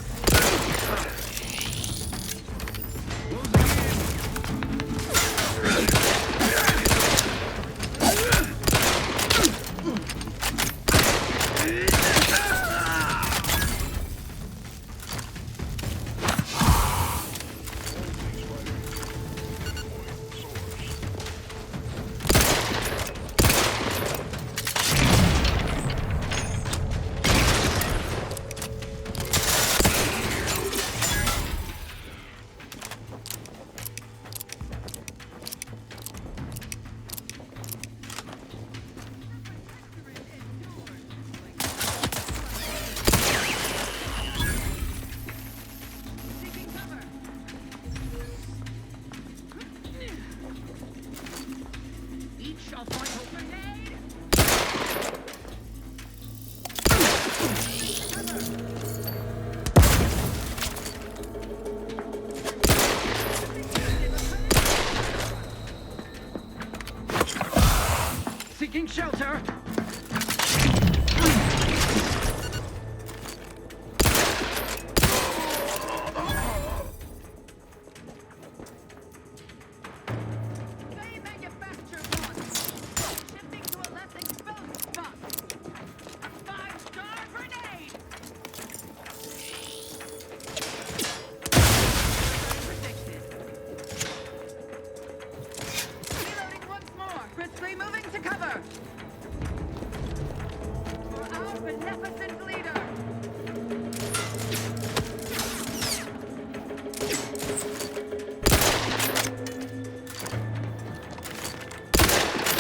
Seeking shelter. Moving to cover! For our beneficent leader!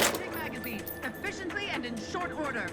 Using magazines, efficiently and in short order.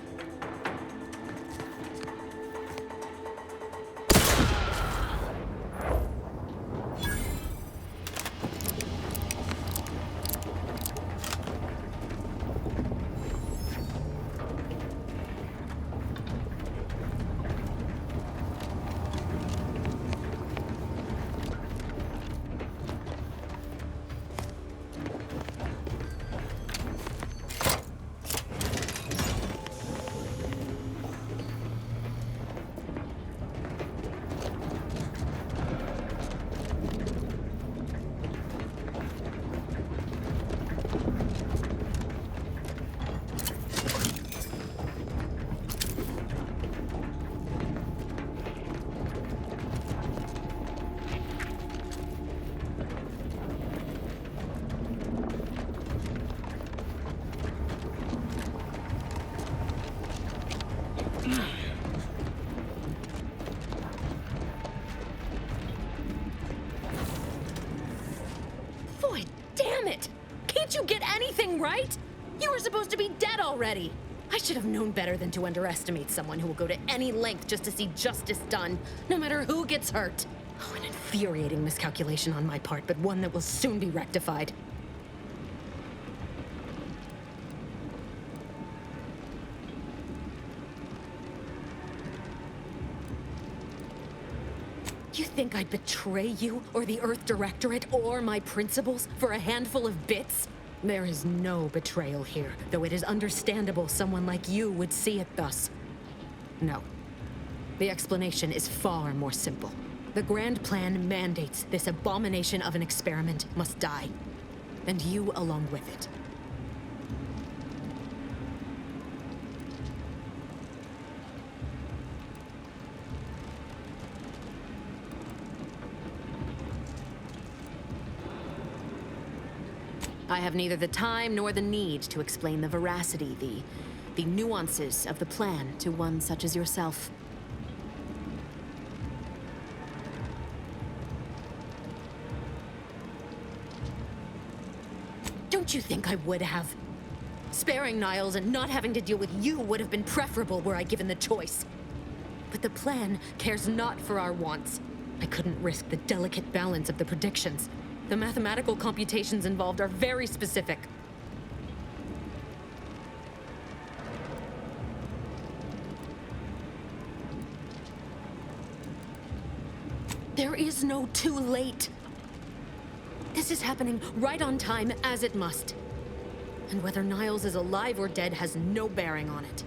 Boy, damn it! Can't you get anything right? You were supposed to be dead already. I should have known better than to underestimate someone who will go to any length just to see justice done, no matter who gets hurt. Oh, an infuriating miscalculation on my part, but one that will soon be rectified. You think I'd betray you, or the Earth Directorate, or my principals for a handful of bits? There is no betrayal here, though it is understandable someone like you would see it thus. No. The explanation is far more simple. The Grand Plan mandates this abomination of an experiment must die. And you along with it. I have neither the time nor the need to explain the veracity, the nuances of the plan to one such as yourself. Don't you think I would have? Sparing Niles and not having to deal with you would have been preferable were I given the choice. But the plan cares not for our wants. I couldn't risk the delicate balance of the predictions. The mathematical computations involved are very specific. There is no too late. This is happening right on time, as it must. And whether Niles is alive or dead has no bearing on it.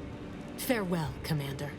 Farewell, Commander.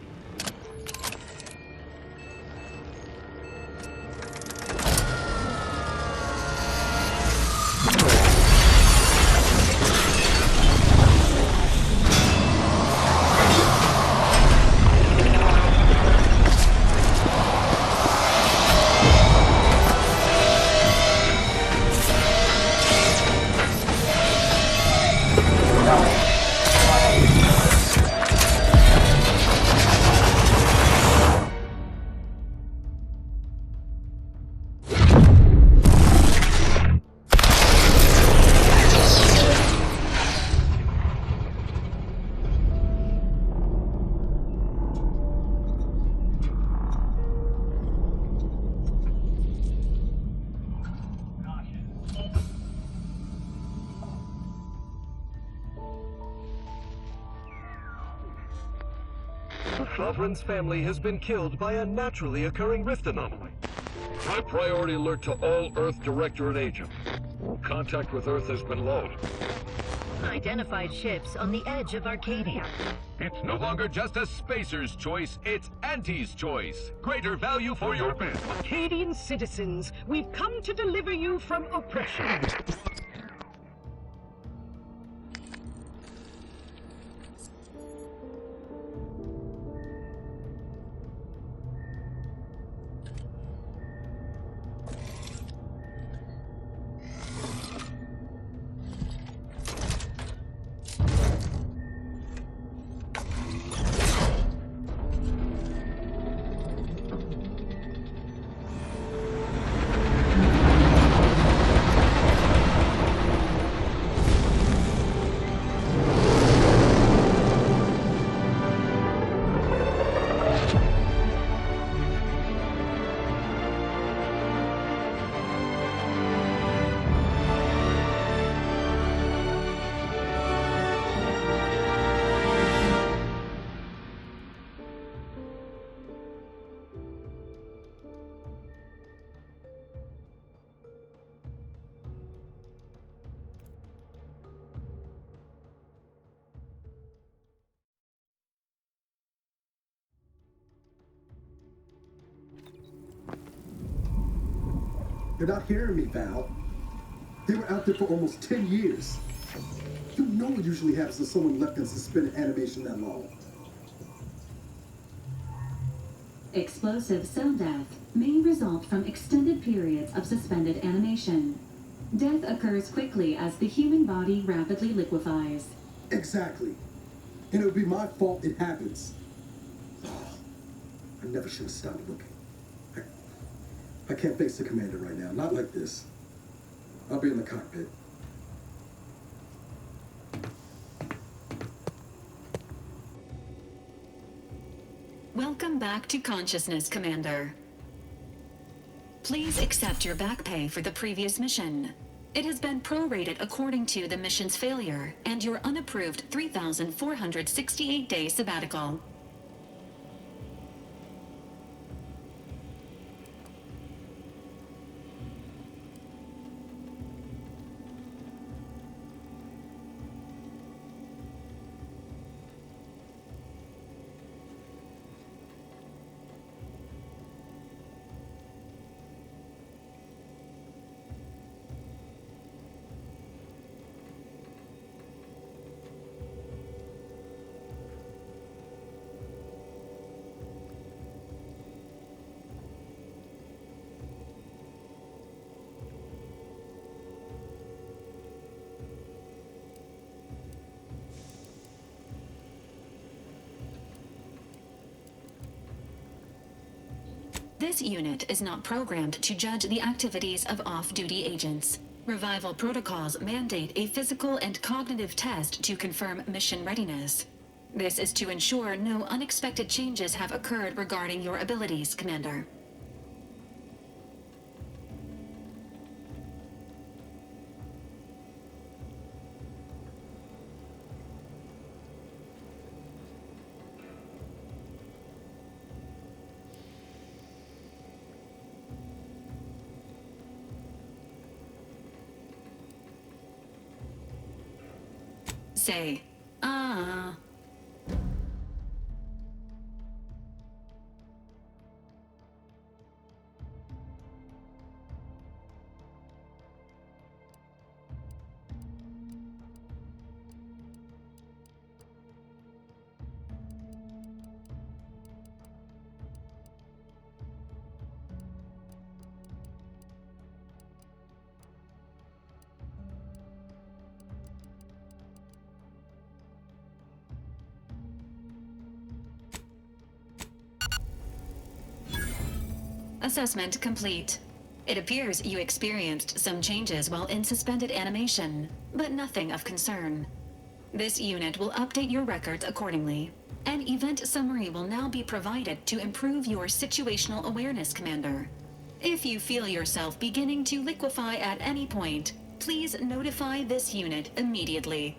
Sovereign's family has been killed by a naturally occurring rift anomaly. High priority alert to all Earth Directorate agents. Contact with Earth has been low. Identified ships on the edge of Arcadia. It's no longer just a spacer's choice, it's Auntie's choice. Greater value for your bid. Arcadian citizens, we've come to deliver you from oppression. You're not hearing me, Val. They were out there for almost 10 years. You know what usually happens when someone left in suspended animation that long. Explosive cell death may result from extended periods of suspended animation. Death occurs quickly as the human body rapidly liquefies. Exactly. And it would be my fault it happens. I never should have stopped looking. I can't face the commander right now. Not like this. I'll be in the cockpit. back to consciousness, Commander. Please accept your back pay for the previous mission. It has been prorated according to the mission's failure and your unapproved 3,468-day sabbatical. This unit is not programmed to judge the activities of off-duty agents. Revival protocols mandate a physical and cognitive test to confirm mission readiness. This is to ensure no unexpected changes have occurred regarding your abilities, Commander. Say, ah. Assessment complete. It appears you experienced some changes while in suspended animation, but nothing of concern. This unit will update your records accordingly. An event summary will now be provided to improve your situational awareness, Commander. If you feel yourself beginning to liquefy at any point, please notify this unit immediately.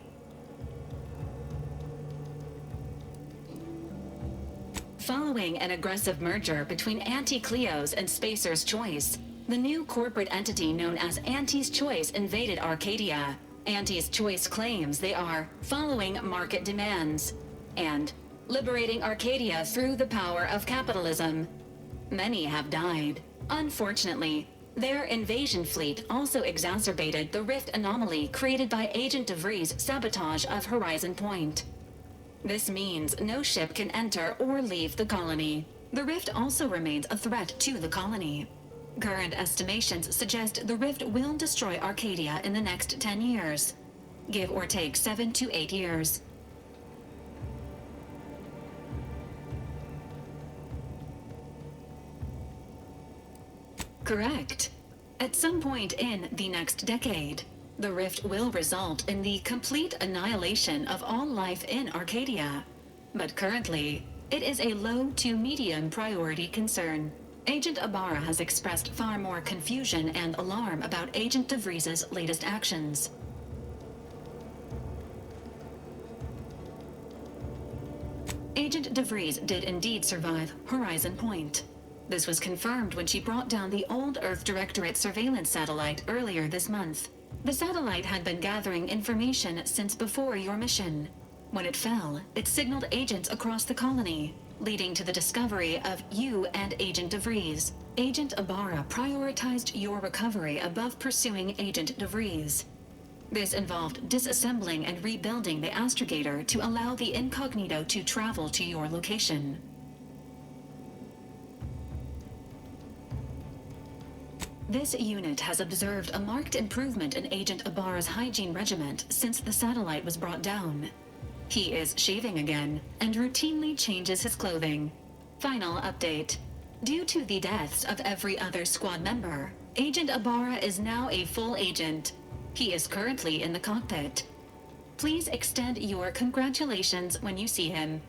Following an aggressive merger between Anti-Cleo's and Spacer's Choice, the new corporate entity known as Anti's Choice invaded Arcadia. Anti's Choice claims they are following market demands and liberating Arcadia through the power of capitalism. Many have died. Unfortunately, their invasion fleet also exacerbated the rift anomaly created by Agent DeVries' sabotage of Horizon Point. This means no ship can enter or leave the colony. The rift also remains a threat to the colony. Current estimations suggest the rift will destroy Arcadia in the next 10 years. Give or take 7 to 8 years. Correct. At some point in the next decade, the rift will result in the complete annihilation of all life in Arcadia. But currently, it is a low to medium priority concern. Agent Ibarra has expressed far more confusion and alarm about Agent DeVries' latest actions. Agent DeVries did indeed survive Horizon Point. This was confirmed when she brought down the old Earth Directorate surveillance satellite earlier this month. The satellite had been gathering information since before your mission. When it fell, it signaled agents across the colony, leading to the discovery of you and Agent DeVries. Agent Ibarra prioritized your recovery above pursuing Agent DeVries. This involved disassembling and rebuilding the astrogator to allow the incognito to travel to your location. This unit has observed a marked improvement in Agent Ibarra's hygiene regiment since the satellite was brought down. He is shaving again and routinely changes his clothing. Final update. Due to the deaths of every other squad member, Agent Ibarra is now a full agent. He is currently in the cockpit. Please extend your congratulations when you see him.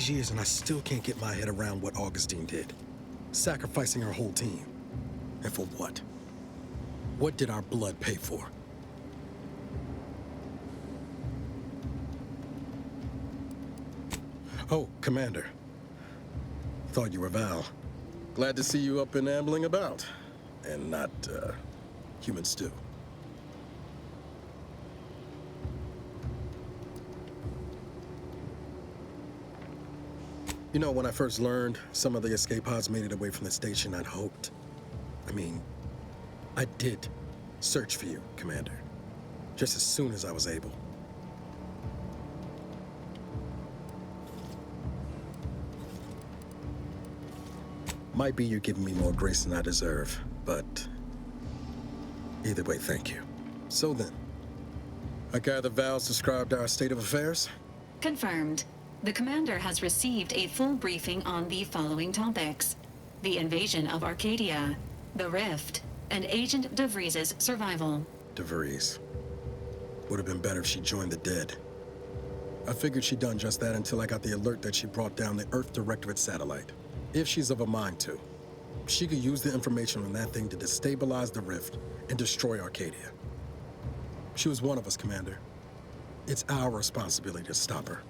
these years and I still can't get my head around what Augustine did. Sacrificing her whole team. And for what? What did our blood pay for? Oh, Commander. Thought you were Val. Glad to see you up and ambling about. And not, human stew. You know, when I first learned some of the escape pods made it away from the station, I'd hoped. I did search for you, Commander. Just as soon as I was able. Might be you're giving me more grace than I deserve, but either way, thank you. So then, I gather Val's described our state of affairs? Confirmed. The commander has received a full briefing on the following topics: the invasion of Arcadia, the Rift, and Agent DeVries' survival. DeVries. Would have been better if she joined the dead. I figured she'd done just that until I got the alert that she brought down the Earth Directorate satellite. If she's of a mind to, she could use the information on that thing to destabilize the Rift and destroy Arcadia. She was one of us, Commander. It's our responsibility to stop her.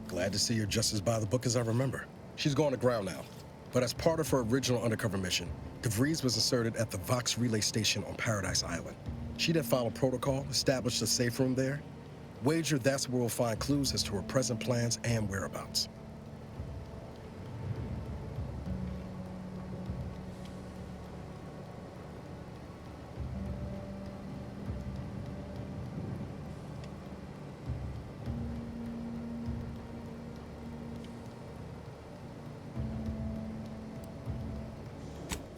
Glad to see you're just as by the book as I remember. She's going to ground now. But as part of her original undercover mission, DeVries was inserted at the Vox relay station on Paradise Island. She then followed protocol, established a safe room there. Wager that's where we'll find clues as to her present plans and whereabouts.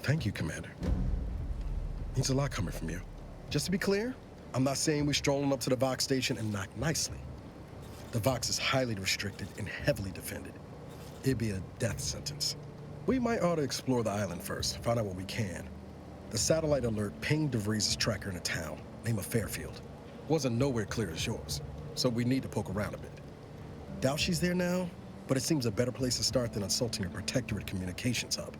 Thank you, Commander. Means a lot coming from you. Just to be clear, I'm not saying we're strolling up to the Vox station and knock nicely. The Vox is highly restricted and heavily defended. It'd be a death sentence. We might ought to explore the island first, find out what we can. The satellite alert pinged DeVries' tracker in a town, name of Fairfield. Wasn't nowhere clear as yours, so we need to poke around a bit. Doubt she's there now, but it seems a better place to start than insulting her Protectorate communications hub.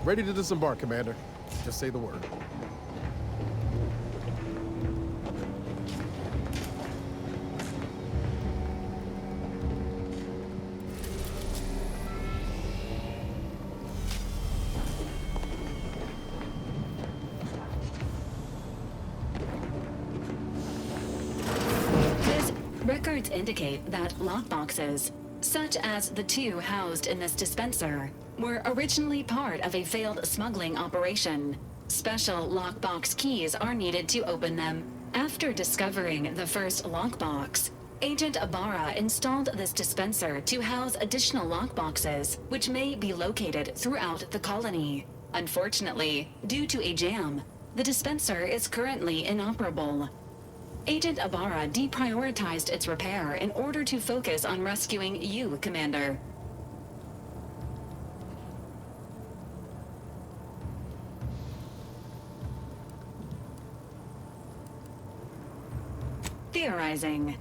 Ready to disembark, Commander. Just say the word. Records indicate that lockboxes, such as the two housed in this dispenser, were originally part of a failed smuggling operation. Special lockbox keys are needed to open them. After discovering the first lockbox, Agent Ibarra installed this dispenser to house additional lockboxes, which may be located throughout the colony. Unfortunately, due to a jam, the dispenser is currently inoperable. Agent Ibarra deprioritized its repair in order to focus on rescuing you, Commander. Theorizing.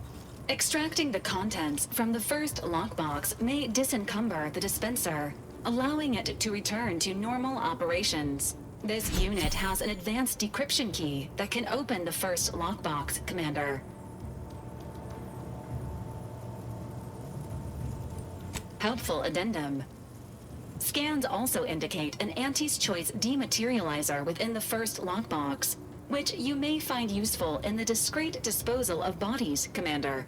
Extracting the contents from the first lockbox may disencumber the dispenser, allowing it to return to normal operations. This unit has an advanced decryption key that can open the first lockbox, Commander. Helpful addendum. Scans also indicate an Anti's Choice dematerializer within the first lockbox, which you may find useful in the discreet disposal of bodies, Commander.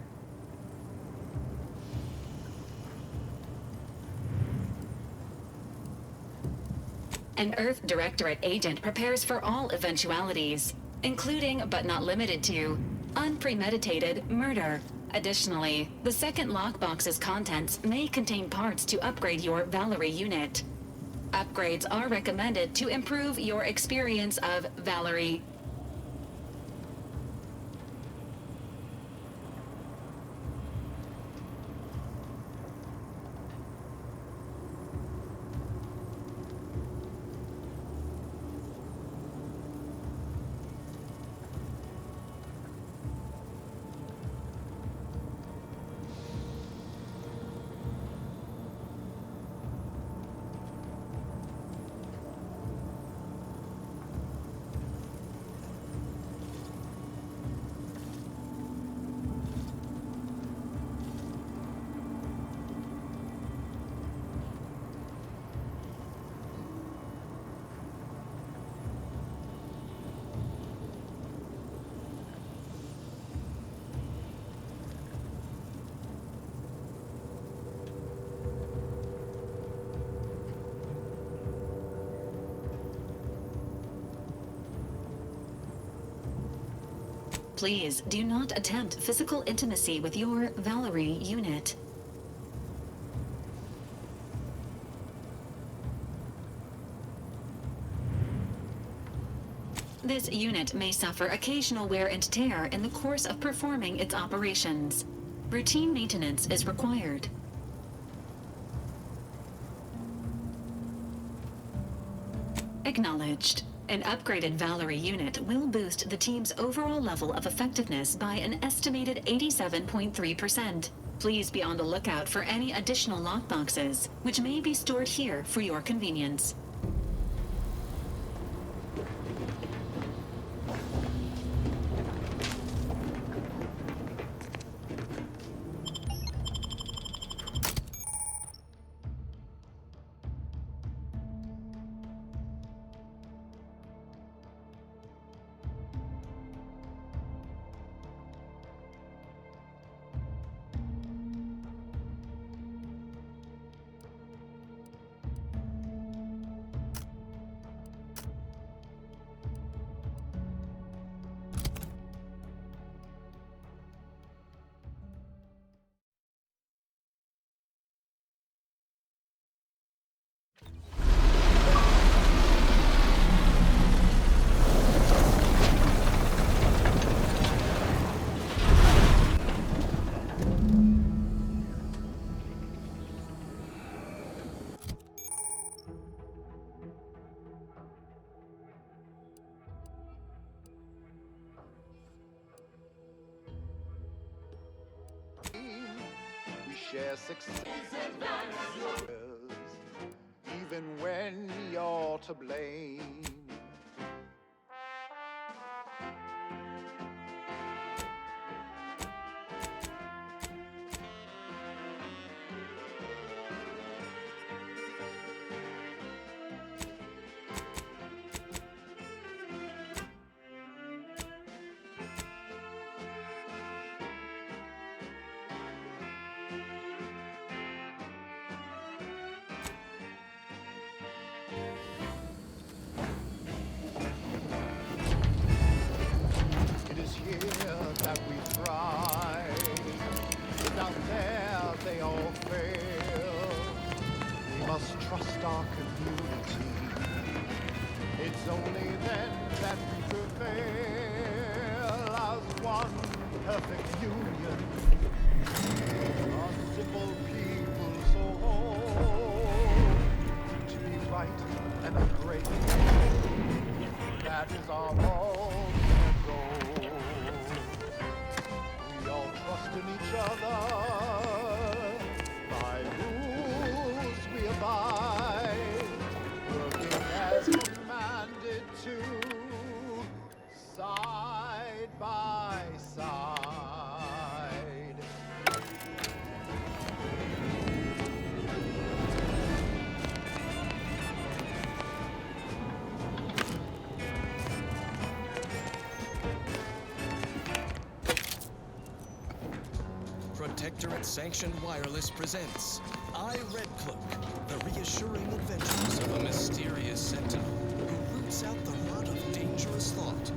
An Earth Directorate agent prepares for all eventualities, including but not limited to unpremeditated murder. Additionally, the second lockbox's contents may contain parts to upgrade your Valerie unit. Upgrades are recommended to improve your experience of Valerie. Please do not attempt physical intimacy with your Valerie unit. This unit may suffer occasional wear and tear in the course of performing its operations. Routine maintenance is required. Acknowledged. An upgraded Valerie unit will boost the team's overall level of effectiveness by an estimated 87.3%. Please be on the lookout for any additional lockboxes, which may be stored here for your convenience. Share success, even when you're you're to blame. It is here that we thrive. Without there, they all fail. We must trust our community. It's only then that we prevail as one perfect union. A simple people so whole to be right and great. That is our ultimate goal. We all trust in each other. By rules we abide. Working as commanded to. Side by side. Protectorate Sanctioned Wireless presents I, Red Cloak, the reassuring adventures of a mysterious sentinel who roots out the rot of dangerous thought.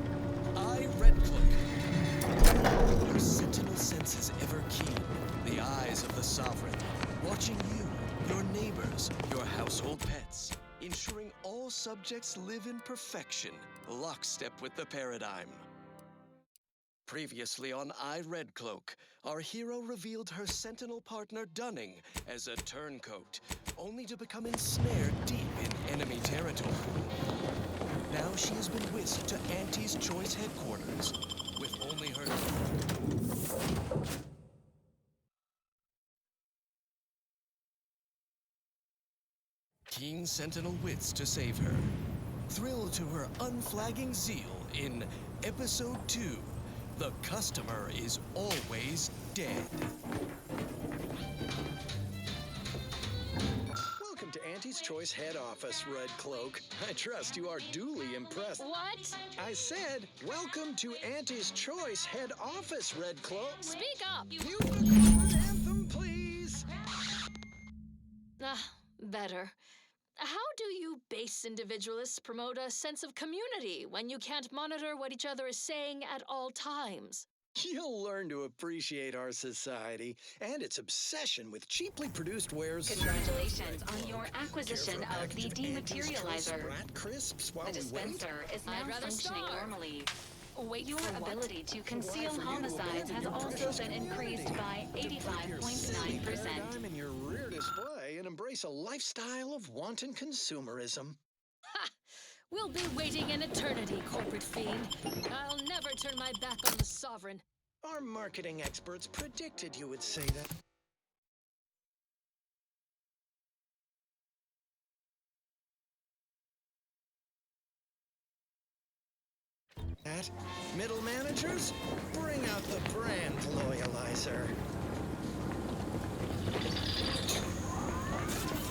I, Red Cloak. Her sentinel senses ever keen, the eyes of the Sovereign, watching you, your neighbors, your household pets, ensuring all subjects live in perfection, lockstep with the paradigm. Previously on I, Red Cloak, our hero revealed her sentinel partner Dunning as a turncoat, only to become ensnared deep in enemy territory. Now she has been whisked to Auntie's Choice headquarters, with only her keen sentinel wits to save her. Thrilled to her unflagging zeal in Episode 2, The Customer is Always Dead. Welcome to Auntie's Choice head office, Red Cloak. I trust you are duly impressed. What? I said, welcome to Auntie's Choice head office, Red Cloak. Speak up! You an anthem, please? Better. How do you base individualists promote a sense of community when you can't monitor what each other is saying at all times? You'll learn to appreciate our society and its obsession with cheaply produced wares. Congratulations on your acquisition of the dematerializer. Brat crisps while The dispenser is now functioning normally. Your ability to conceal homicides has also been increased by 85.9%. I'm in your rear display and embrace a lifestyle of wanton consumerism. Ha! We'll be waiting an eternity, corporate fiend. I'll never turn my back on the Sovereign. Our marketing experts predicted you would say that. Middle managers, bring out the brand loyalizer.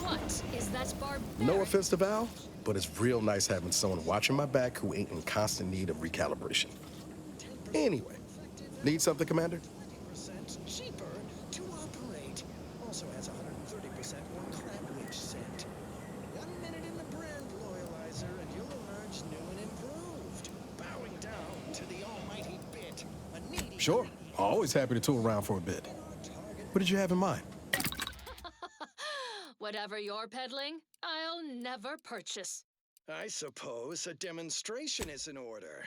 What is that barbaric? No offense to Val, but it's real nice having someone watching my back who ain't in constant need of recalibration. Anyway, need something, Commander? Cheaper to operate. Also has 130% more crabwitch scent. 1 minute in the brand loyalizer and you'll emerge new and improved. Bowing down to the almighty bit. A needy Sure, always happy to tool around for a bit. What did you have in mind? Whatever you're peddling, I'll never purchase. I suppose a demonstration is in order.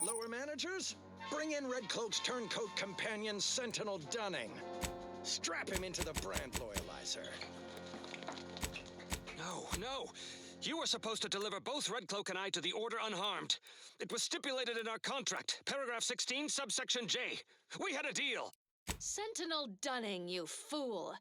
Lower managers, bring in Red Cloak's turncoat companion, Sentinel Dunning. Strap him into the brand loyalizer. No. You were supposed to deliver both Red Cloak and I to the Order unharmed. It was stipulated in our contract, paragraph 16, subsection J. We had a deal. Sentinel Dunning, you fool.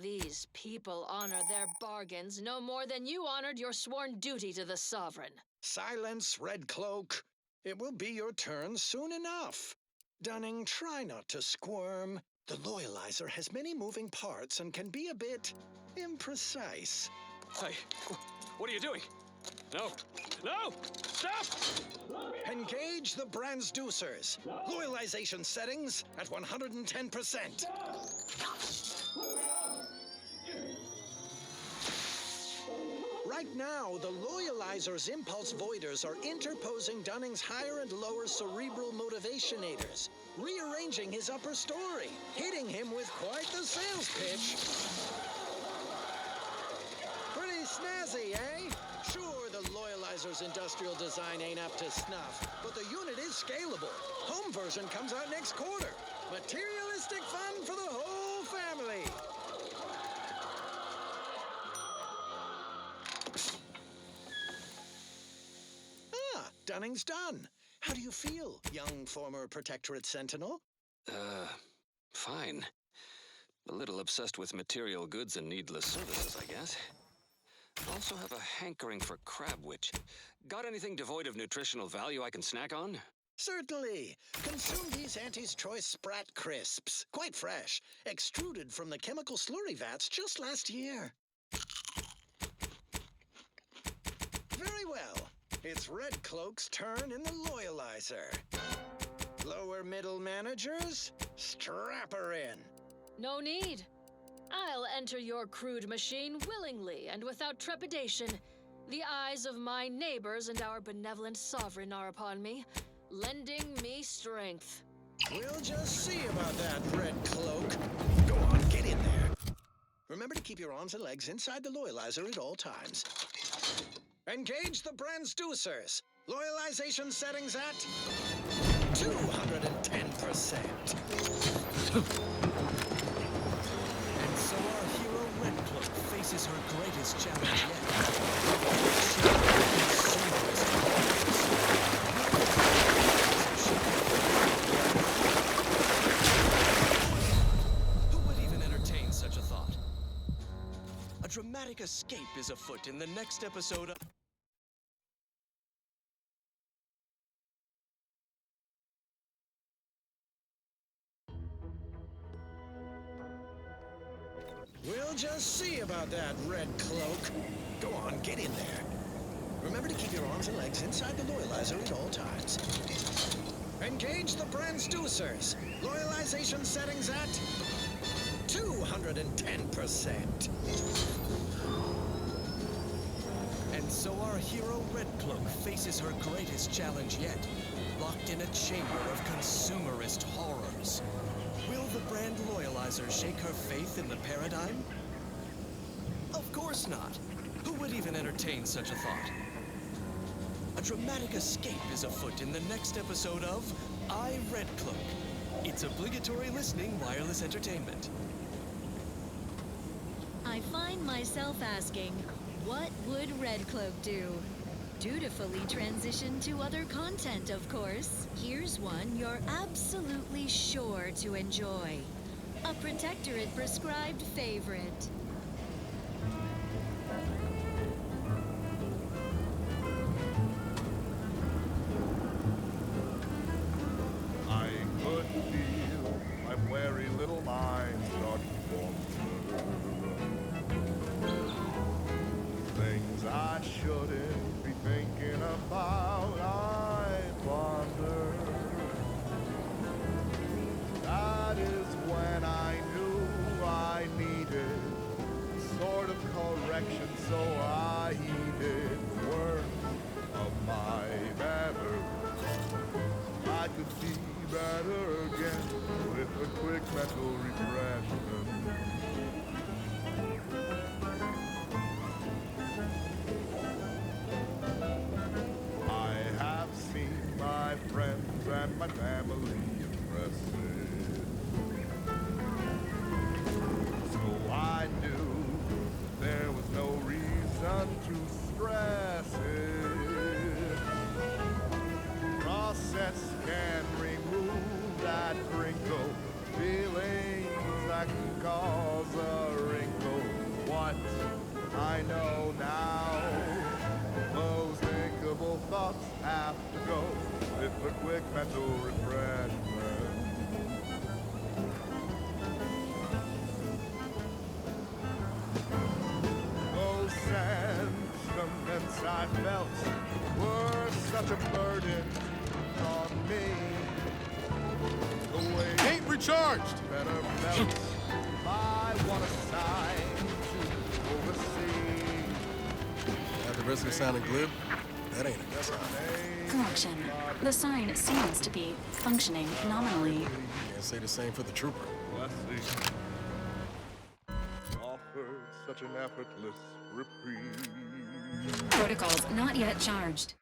These people honor their bargains no more than you honored your sworn duty to the Sovereign. Silence, Red Cloak. It will be your turn soon enough. Dunning, try not to squirm. The Loyalizer has many moving parts and can be a bit imprecise. Hey, what are you doing? No! No! Stop! Engage the transducers. Loyalization settings at 110%. Right now, the Loyalizer's impulse voiders are interposing Dunning's higher and lower cerebral motivationators, rearranging his upper story, hitting him with quite the sales pitch. Pretty snazzy, eh? Sure, the Loyalizer's industrial design ain't up to snuff, but the unit is scalable. Home version comes out next quarter. Materialistic fun for the whole family. Dunning's done. How do you feel, young former Protectorate Sentinel? Fine. A little obsessed with material goods and needless services, I guess. Also have a hankering for crab witch. Got anything devoid of nutritional value I can snack on? Certainly. Consume these Auntie's Choice Sprat Crisps. Quite fresh. Extruded from the chemical slurry vats just last year. Very well. It's Red Cloak's turn in the Loyalizer. Lower middle managers, strap her in. No need. I'll enter your crude machine willingly and without trepidation. The eyes of my neighbors and our benevolent sovereign are upon me, lending me strength. We'll just see about that, Red Cloak. Go on, get in there. Remember to keep your arms and legs inside the Loyalizer at all times. Engage the transducers. Loyalization settings at 210%. And so our hero Red Cloak faces her greatest challenge yet. Who would even entertain such a thought? A dramatic escape is afoot in the next episode of... We'll just see about that, Red Cloak. Go on, get in there. Remember to keep your arms and legs inside the Loyalizer at all times. Engage the transducers. Loyalization settings at 210%. And so our hero Red Cloak faces her greatest challenge yet, locked in a chamber of consumerist horrors. Will the brand Loyalizer shake her faith in the paradigm? Of course not. Who would even entertain such a thought? A dramatic escape is afoot in the next episode of I, Red Cloak. It's obligatory listening wireless entertainment. I find myself asking, what would Red Cloak do? Dutifully transition to other content, of course. Here's one you're absolutely sure to enjoy. A Protectorate prescribed favorite. I could feel my wary little mind start to wander. Things I shouldn't be thinking about, I ponder. That is when I knew I needed sort of correction, so I heeded words of my better. I could see better again with a quick mental refreshment. I have seen my friends and my family impressive, so I knew there was no reason to stress it. Process can remove that wrinkle, feelings that can cause a wrinkle. mental refreshment. Those sentiments I felt were such a burden on me. The way Ain't recharged. better felt by one aside to oversee. At the risk of sounding glib, that ain't a good sign. Correction. The sign seems to be functioning nominally. Can't say the same for the trooper. Blessing offered such an effortless reprieve. Protocols not yet charged.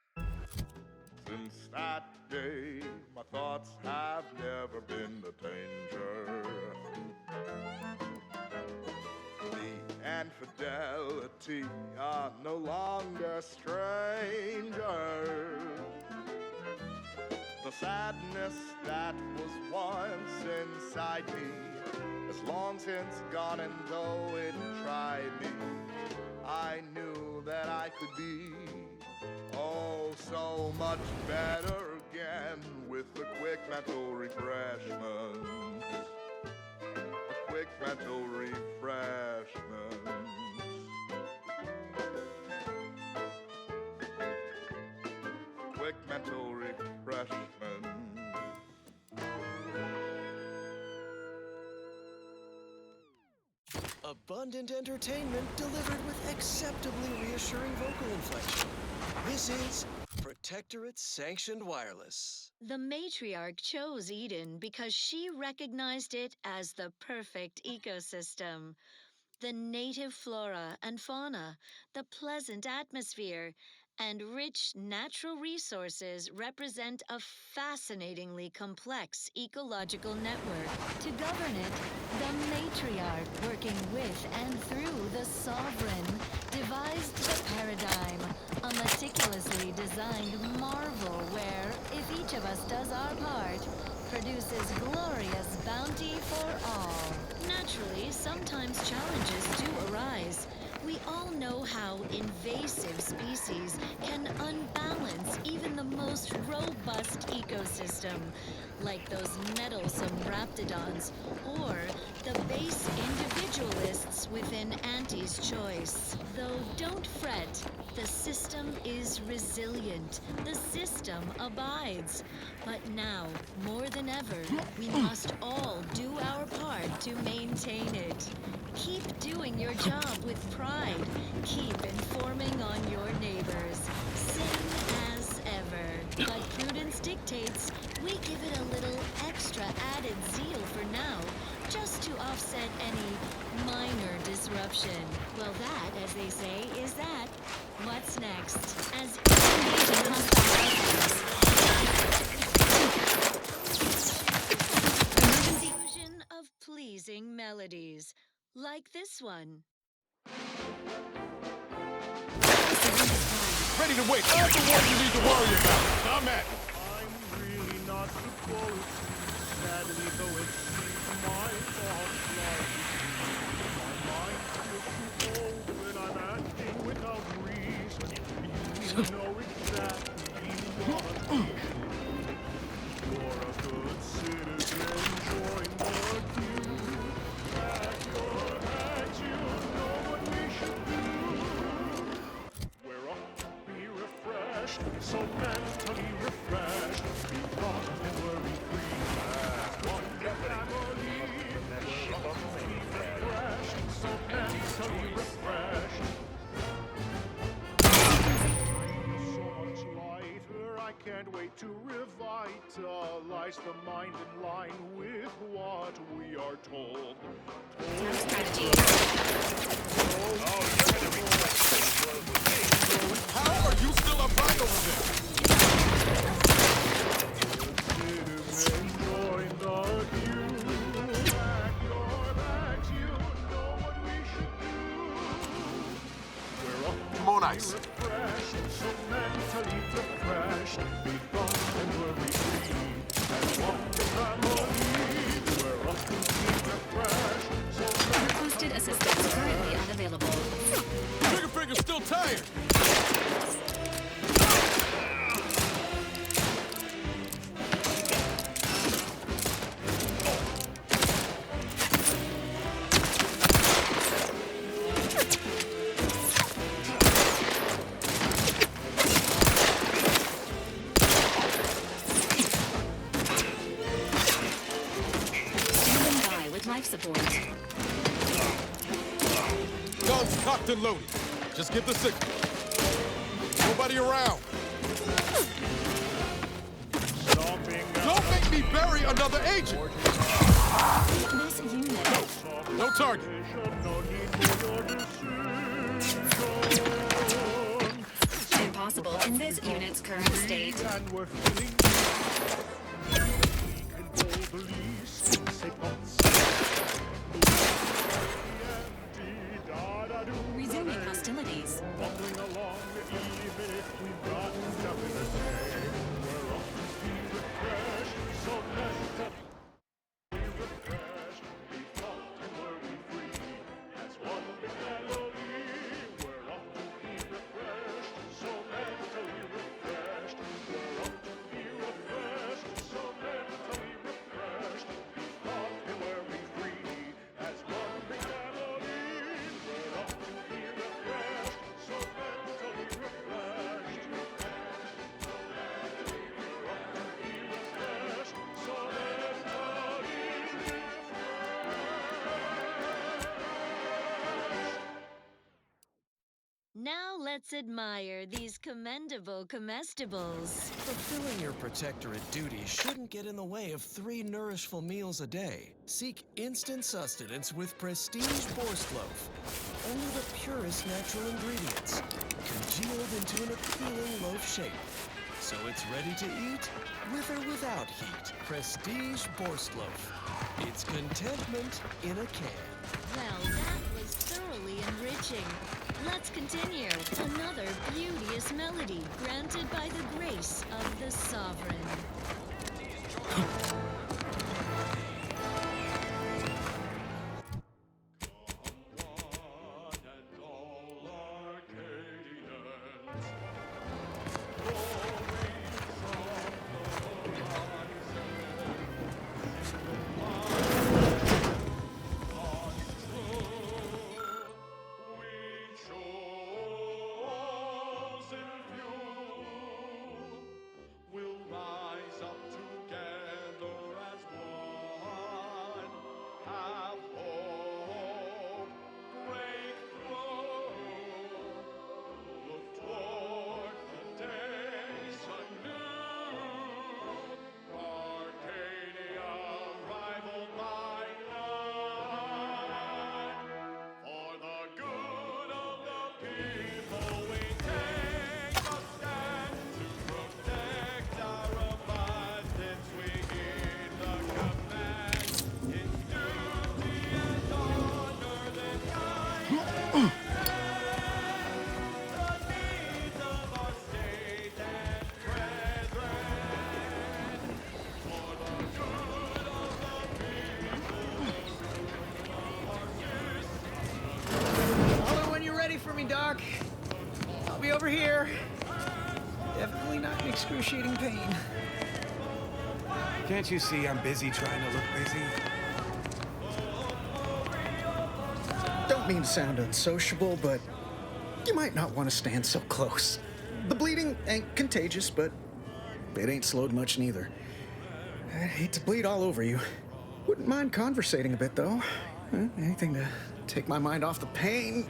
Since that day, my thoughts have never been a danger. The infidelity are no longer strangers. The sadness that was once inside me has long since gone, and though it tried me, I knew that I could be oh so much better again with a quick mental refreshment. A quick mental refreshment. Quick mental refreshment. Abundant entertainment delivered with acceptably reassuring vocal inflection. This is Protectorate Sanctioned Wireless. The matriarch chose Eden because she recognized it as the perfect ecosystem. The native flora and fauna, the pleasant atmosphere, and rich natural resources represent a fascinatingly complex ecological network. To govern it, the matriarch, working with and through the sovereign, devised the paradigm, a meticulously designed marvel where, if each of us does our part, produces glorious bounty for all. Naturally, sometimes challenges do arise. We all know how invasive species can unbalance even the most robust ecosystem, like those meddlesome raptidons or the base individualists within Auntie's Choice. Though don't fret, the system is resilient. The system abides. But now, more than ever, we must all do our part to maintain it. Keep doing your job with pride. Keep informing on your neighbors. Same as ever. But prudence dictates we give it a little extra added zeal for now, just to offset any minor disruption. Well, that, as they say, is that. What's next? As fusion of pleasing melodies, like this one. Ready to wait. I'm the one you need to worry about. I'm at it. I'm really not supposed to, sadly, though it seems my thoughts like my mind feels too open. I'm acting without reason. You know exactly what I mean. You're a good citizen, join the queue. At your head, you know what we should do. We're up to be refreshed, so mentally refreshed. Be gone and worry-free. One family. We're up to be refreshed, so mentally refreshed. So much lighter, I can't wait to revitalize the mind in line with what we are told. How are you still upright over there? Join the queue. At your back, you know what we should do. We're up I'm on ice. refreshed, so mentally refreshed. Be gone and worry-free. And walk the family. We're up to be refreshed, so Requested assistance currently unavailable. Trigger finger's still tired. Locked and loaded. Just give the signal. Nobody around. Don't make me bury another agent! This unit. No target. Impossible in this unit's current state. Resuming hostilities. Now let's admire these commendable comestibles. Fulfilling your protectorate duties shouldn't get in the way of 3 nourishful meals a day. Seek instant sustenance with Prestige Borstloaf. Only the purest natural ingredients, congealed into an appealing loaf shape. So it's ready to eat, with or without heat. Prestige Borstloaf. It's contentment in a can. Well, that was thoroughly enriching. Let's continue. Another beauteous melody granted by the grace of the Sovereign. For me, Doc. I'll be over here. Definitely not in excruciating pain. Can't you see I'm busy trying to look busy? Don't mean to sound unsociable, but you might not want to stand so close. The bleeding ain't contagious, but it ain't slowed much neither. I'd hate to bleed all over you. Wouldn't mind conversating a bit, though. Anything to take my mind off the pain.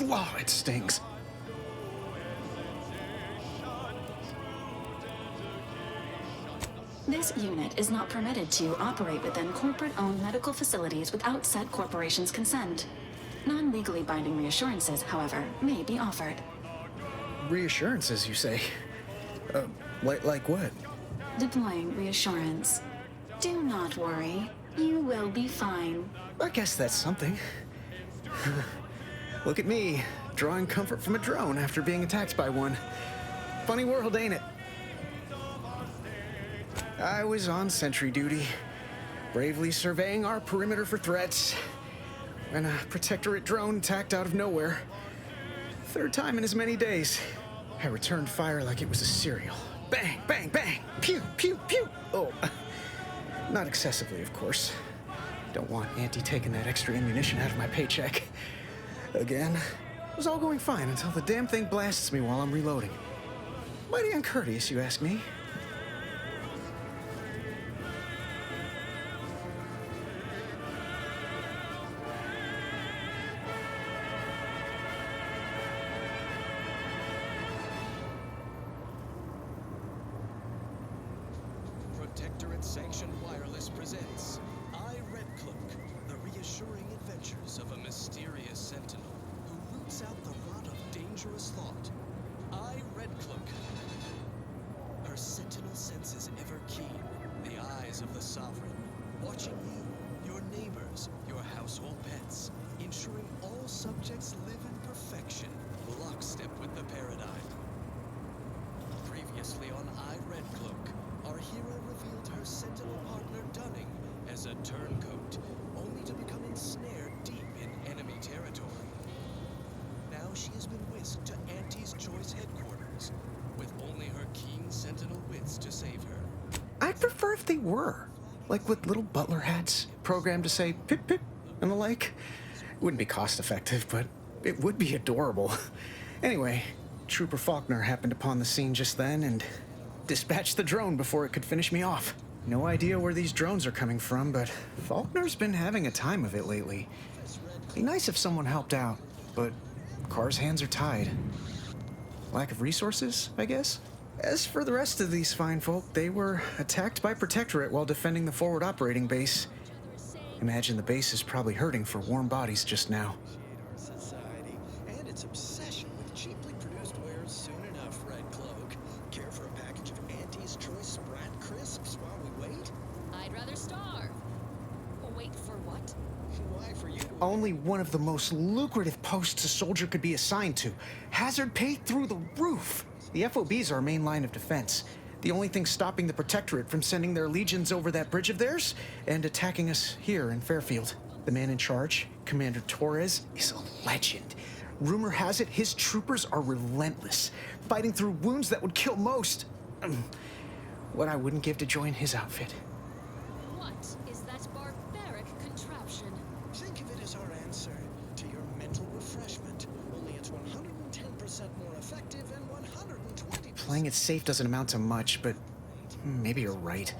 Oh, it stings. This unit is not permitted to operate within corporate-owned medical facilities without said corporation's consent. Non-legally binding reassurances, however, may be offered. Reassurances, you say? Like what? Deploying reassurance. Do not worry. You will be fine. I guess that's something. Look at me, drawing comfort from a drone after being attacked by one. Funny world, ain't it? I was on sentry duty, bravely surveying our perimeter for threats, when a protectorate drone attacked out of nowhere. 3rd time in as many days. I returned fire like it was a cereal. Bang, bang, bang! Pew, pew, pew! Oh, not excessively, of course. Don't want Auntie taking that extra ammunition out of my paycheck. Again, it was all going fine until the damn thing blasts me while I'm reloading. Mighty uncourteous, you ask me. Protectorate-sanctioned wireless presents I, Red Cloak, the reassuring adventures of a mysterious sentinel who roots out the rot of dangerous thought. I, Red Cloak. Her sentinel senses ever keen, the eyes of the sovereign, watching you, your neighbors, your household pets, ensuring all subjects live in perfection, lockstep with the paradigm. Previously on I, Red Cloak, our hero revealed her sentinel partner Dunning as a turncoat, only to become ensnared deep in enemy territory. Now she has been whisked to Auntie's Choice headquarters, with only her keen sentinel wits to save her. I'd prefer if they were. Like with little butler hats, programmed to say pip pip and the like. It wouldn't be cost effective, but it would be adorable. Anyway, Trooper Faulkner happened upon the scene just then and dispatched the drone before it could finish me off. No idea where these drones are coming from, but Faulkner's been having a time of it lately. Be nice if someone helped out, but Carr's hands are tied. Lack of resources, I guess? As for the rest of these fine folk, they were attacked by Protectorate while defending the forward operating base. Imagine the base is probably hurting for warm bodies just now. Our society and its obsession with cheaply produced wares soon enough, Red Cloak. Care for a package of Auntie's Choice Sprat Crisps while we wait? I'd rather starve. Wait for what? Why for you? Only one of the most lucrative posts a soldier could be assigned to. Hazard pay through the roof. The FOB's our main line of defense. The only thing stopping the Protectorate from sending their legions over that bridge of theirs and attacking us here in Fairfield. The man in charge, Commander Torres, is a legend. Rumor has it his troopers are relentless, fighting through wounds that would kill most. What I wouldn't give to join his outfit. What is that barbaric contraption? Think of it as our answer to your mental refreshment. Only it's 110% more effective and 120%. Playing it safe doesn't amount to much, but maybe you're right.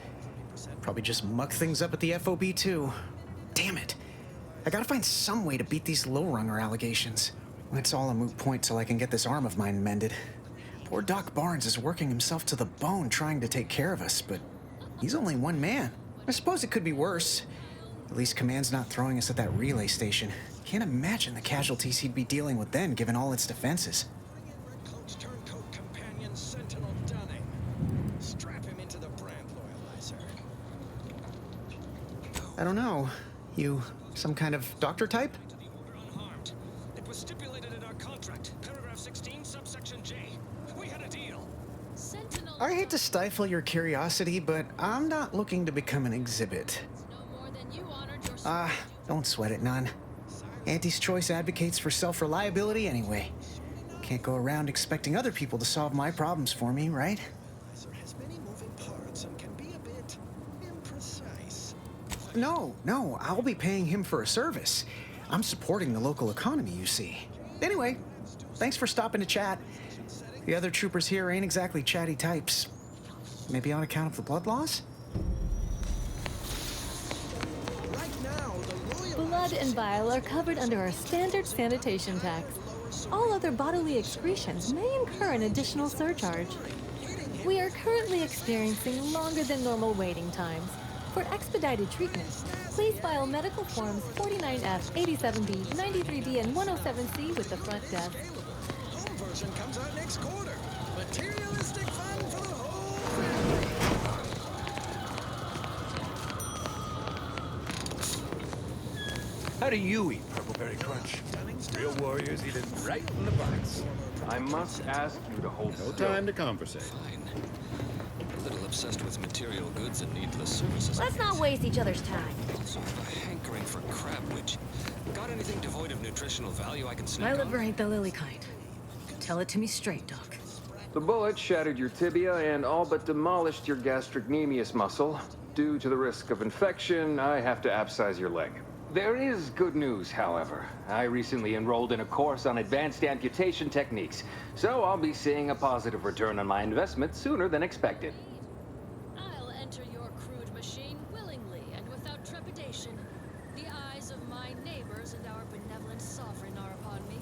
Probably just muck things up at the FOB too. Damn it. I gotta find some way to beat these low-runger allegations. It's all a moot point till I can get this arm of mine mended. Poor Doc Barnes is working himself to the bone trying to take care of us, but he's only one man. I suppose it could be worse. At least Command's not throwing us at that relay station. Can't imagine the casualties he'd be dealing with then, given all its defenses. Red Cloak's turncoat companion, Sentinel Dunning. Strap him into the brand loyalizer. I don't know. You some kind of doctor type? Unharmed. It was stipulated in our contract, paragraph 16, subsection J. We had a deal. Sentinel. I hate to stifle your curiosity, but I'm not looking to become an exhibit. No more than you honored your Don't sweat it none. Auntie's Choice advocates for self-reliability anyway. Can't go around expecting other people to solve my problems for me, right? Has many moving parts and can be a bit imprecise. No, I'll be paying him for a service. I'm supporting the local economy, you see. Anyway, thanks for stopping to chat. The other troopers here ain't exactly chatty types. Maybe on account of the blood loss? Right now, the Blood and bile are covered under our standard sanitation tax. All other bodily excretions may incur an additional surcharge. We are currently experiencing longer than normal waiting times. For expedited treatment, please file medical forms 49F, 87B, 93B, and 107C with the front desk. home version comes out next quarter. Materialistic fun for the whole family. How do you eat Purpleberry Crunch? Real warriors eat it right in the box. I must ask you to hold No still. time to conversate. Fine. A little obsessed with material goods and needless services. Let's not waste each other's time. Also have a hankering for crab witch. Got anything devoid of nutritional value I can My snack on? liver ain't the lily kind. Tell it to me straight, Doc. The bullet shattered your tibia and all but demolished your gastrocnemius muscle. Due to the risk of infection, I have to abscise your leg. There is good news, however. I recently enrolled in a course on advanced amputation techniques, so I'll be seeing a positive return on my investment sooner than expected. I'll enter your crude machine willingly and without trepidation. The eyes of my neighbors and our benevolent sovereign are upon me,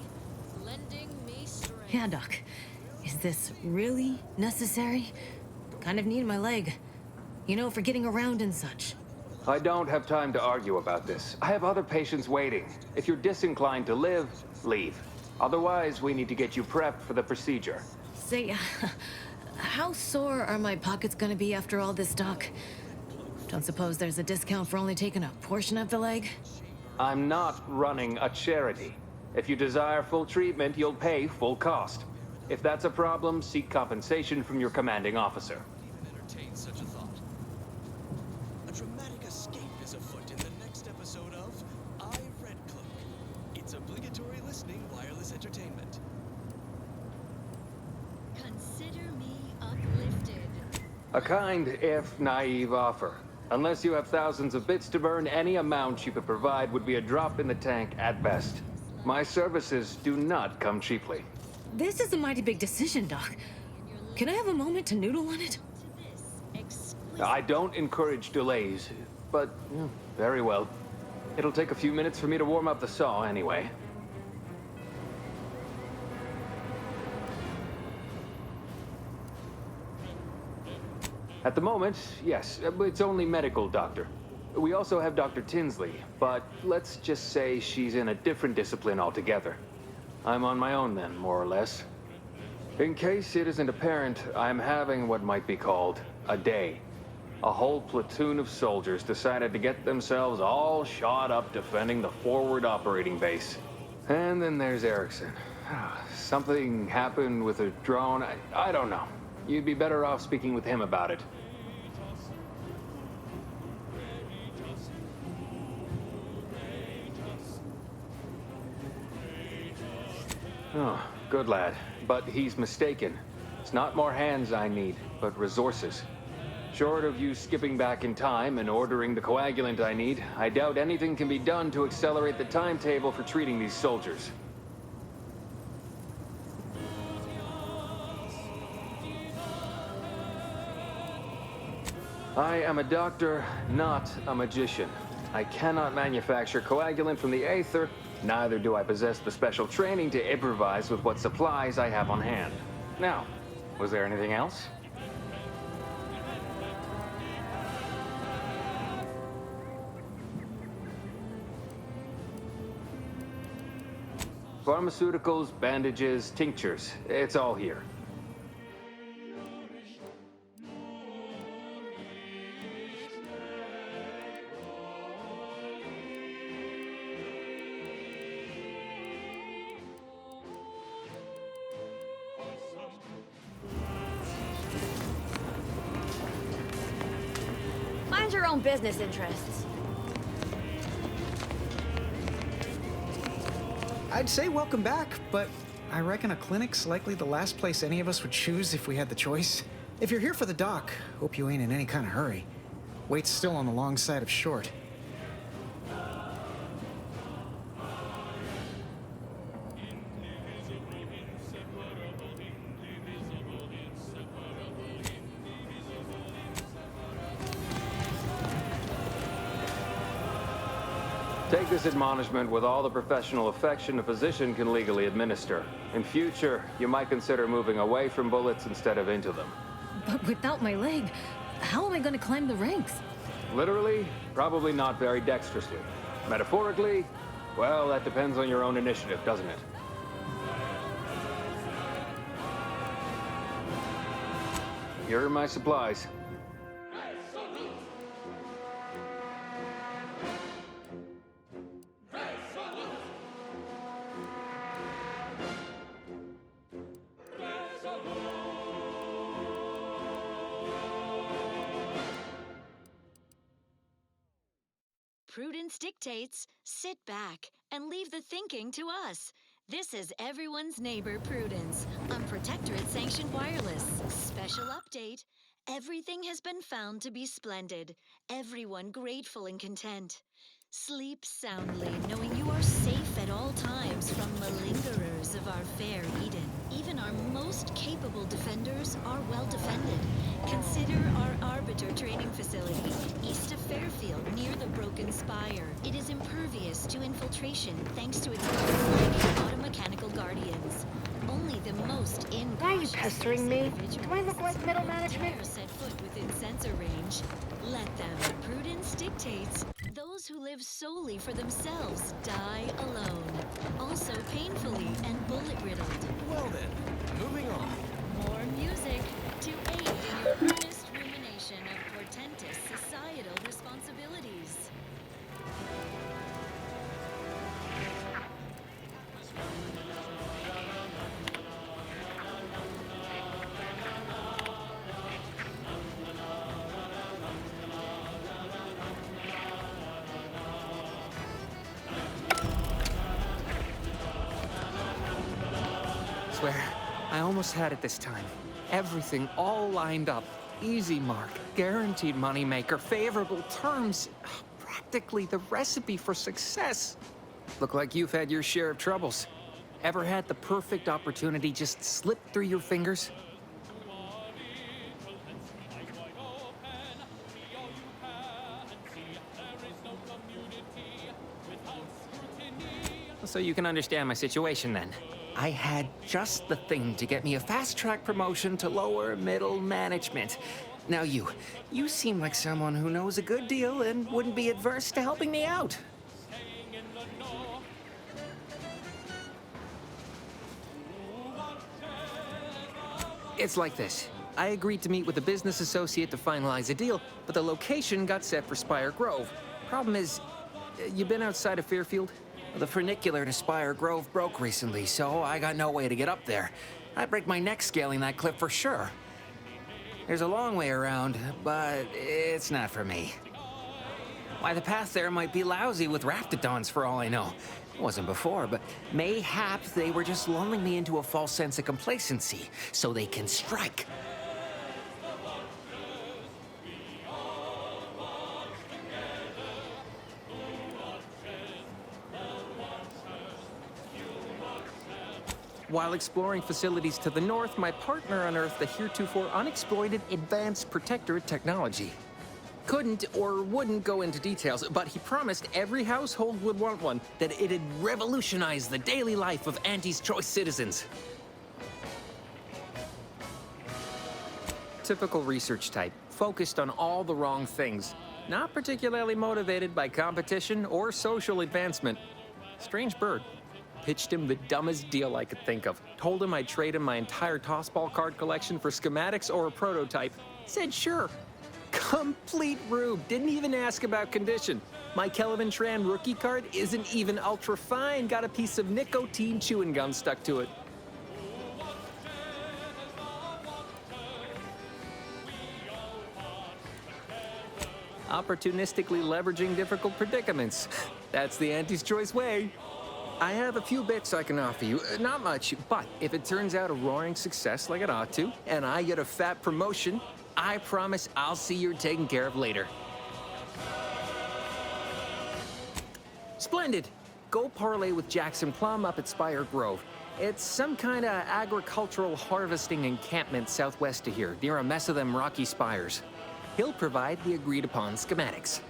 lending me strength. Yeah, Doc. Is this really necessary? Kind of need my leg. You know, for getting around and such. I don't have time to argue about this. I have other patients waiting. If you're disinclined to live, leave. Otherwise, we need to get you prepped for the procedure. Say, how sore are my pockets gonna be after all this, Doc? Don't suppose there's a discount for only taking a portion of the leg? I'm not running a charity. If you desire full treatment, you'll pay full cost. If that's a problem, seek compensation from your commanding officer. Entertain such a thought. A dramatic escape is afoot in the next episode of I, Red Cloak. It's obligatory listening wireless entertainment. Consider me uplifted. A kind, if naive offer. Unless you have thousands of bits to burn, any amount you could provide would be a drop in the tank at best. My services do not come cheaply. This is a mighty big decision, Doc. Can I have a moment to noodle on it? I don't encourage delays, but very well. It'll take a few minutes for me to warm up the saw anyway. At the moment, yes, it's only medical, Doctor. We also have Dr. Tinsley, but let's just say she's in a different discipline altogether. I'm on my own then, more or less. In case it isn't apparent, I'm having what might be called a day. A whole platoon of soldiers decided to get themselves all shot up defending the forward operating base. And then there's Erickson. Something happened with a drone. I don't know. You'd be better off speaking with him about it. Oh, good lad. But he's mistaken. It's not more hands I need, but resources. Short of you skipping back in time and ordering the coagulant I need, I doubt anything can be done to accelerate the timetable for treating these soldiers. I am a doctor, not a magician. I cannot manufacture coagulant from the aether, neither do I possess the special training to improvise with what supplies I have on hand. Now, was there anything else? Pharmaceuticals, bandages, tinctures, it's all here. Mind your own business interests. I'd say welcome back, but I reckon a clinic's likely the last place any of us would choose if we had the choice. If you're here for the doc, hope you ain't in any kind of hurry. Wait's still on the long side of short. Take this admonishment with all the professional affection a physician can legally administer. In future, you might consider moving away from bullets instead of into them. But without my leg, how am I going to climb the ranks? Literally, probably not very dexterously. Metaphorically, well, that depends on your own initiative, doesn't it? Here are my supplies. Prudence dictates, sit back and leave the thinking to us. This is everyone's neighbor, Prudence, on Protectorate Sanctioned Wireless. Special update. Everything has been found to be splendid. Everyone grateful and content. Sleep soundly, knowing you are safe at all times from malingerers of our fair Eden. Even our most capable defenders are well defended. Consider our Arbiter training facility, east of Fairfield, near the Broken Spire. It is impervious to infiltration thanks to its automechanical guardians. Only the most incautious. Why are you pestering me? Do I look like middle management? Dare set foot within sensor range. Let them. Prudence dictates. Those who live solely for themselves die alone. Also painfully and bullet-riddled. Well then, moving on. More music to aid in your earnest rumination of portentous societal responsibilities. Swear, I almost had it this time. Everything all lined up. Easy mark, guaranteed moneymaker, favorable terms. Practically the recipe for success. Look like you've had your share of troubles. Ever had the perfect opportunity just slip through your fingers? So you can understand my situation then. I had just the thing to get me a fast-track promotion to lower middle management. Now you seem like someone who knows a good deal and wouldn't be adverse to helping me out. It's like this. I agreed to meet with a business associate to finalize a deal, but the location got set for Spire Grove. Problem is, you been outside of Fairfield? The funicular to Spire Grove broke recently, so I got no way to get up there. I'd break my neck scaling that cliff for sure. There's a long way around, but it's not for me. Why, the path there might be lousy with raptidons for all I know. It wasn't before, but mayhaps they were just lulling me into a false sense of complacency so they can strike. While exploring facilities to the north, my partner unearthed the heretofore unexploited advanced protectorate technology. Couldn't or wouldn't go into details, but he promised every household would want one, that it'd revolutionize the daily life of Anti's Choice citizens. Typical research type, focused on all the wrong things. Not particularly motivated by competition or social advancement. Strange bird. Pitched him the dumbest deal I could think of. Told him I'd trade him my entire tossball card collection for schematics or a prototype. Said sure. Complete rube. Didn't even ask about condition. My Kelvin Tran rookie card isn't even ultra fine. Got a piece of nicotine chewing gum stuck to it. Opportunistically leveraging difficult predicaments. That's the Anti's Choice way. I have a few bits I can offer you. Not much, but if it turns out a roaring success like it ought to, and I get a fat promotion, I promise I'll see you're taken care of later. Splendid. Go parlay with Jackson Plum up at Spire Grove. It's some kind of agricultural harvesting encampment southwest of here, near a mess of them rocky spires. He'll provide the agreed-upon schematics.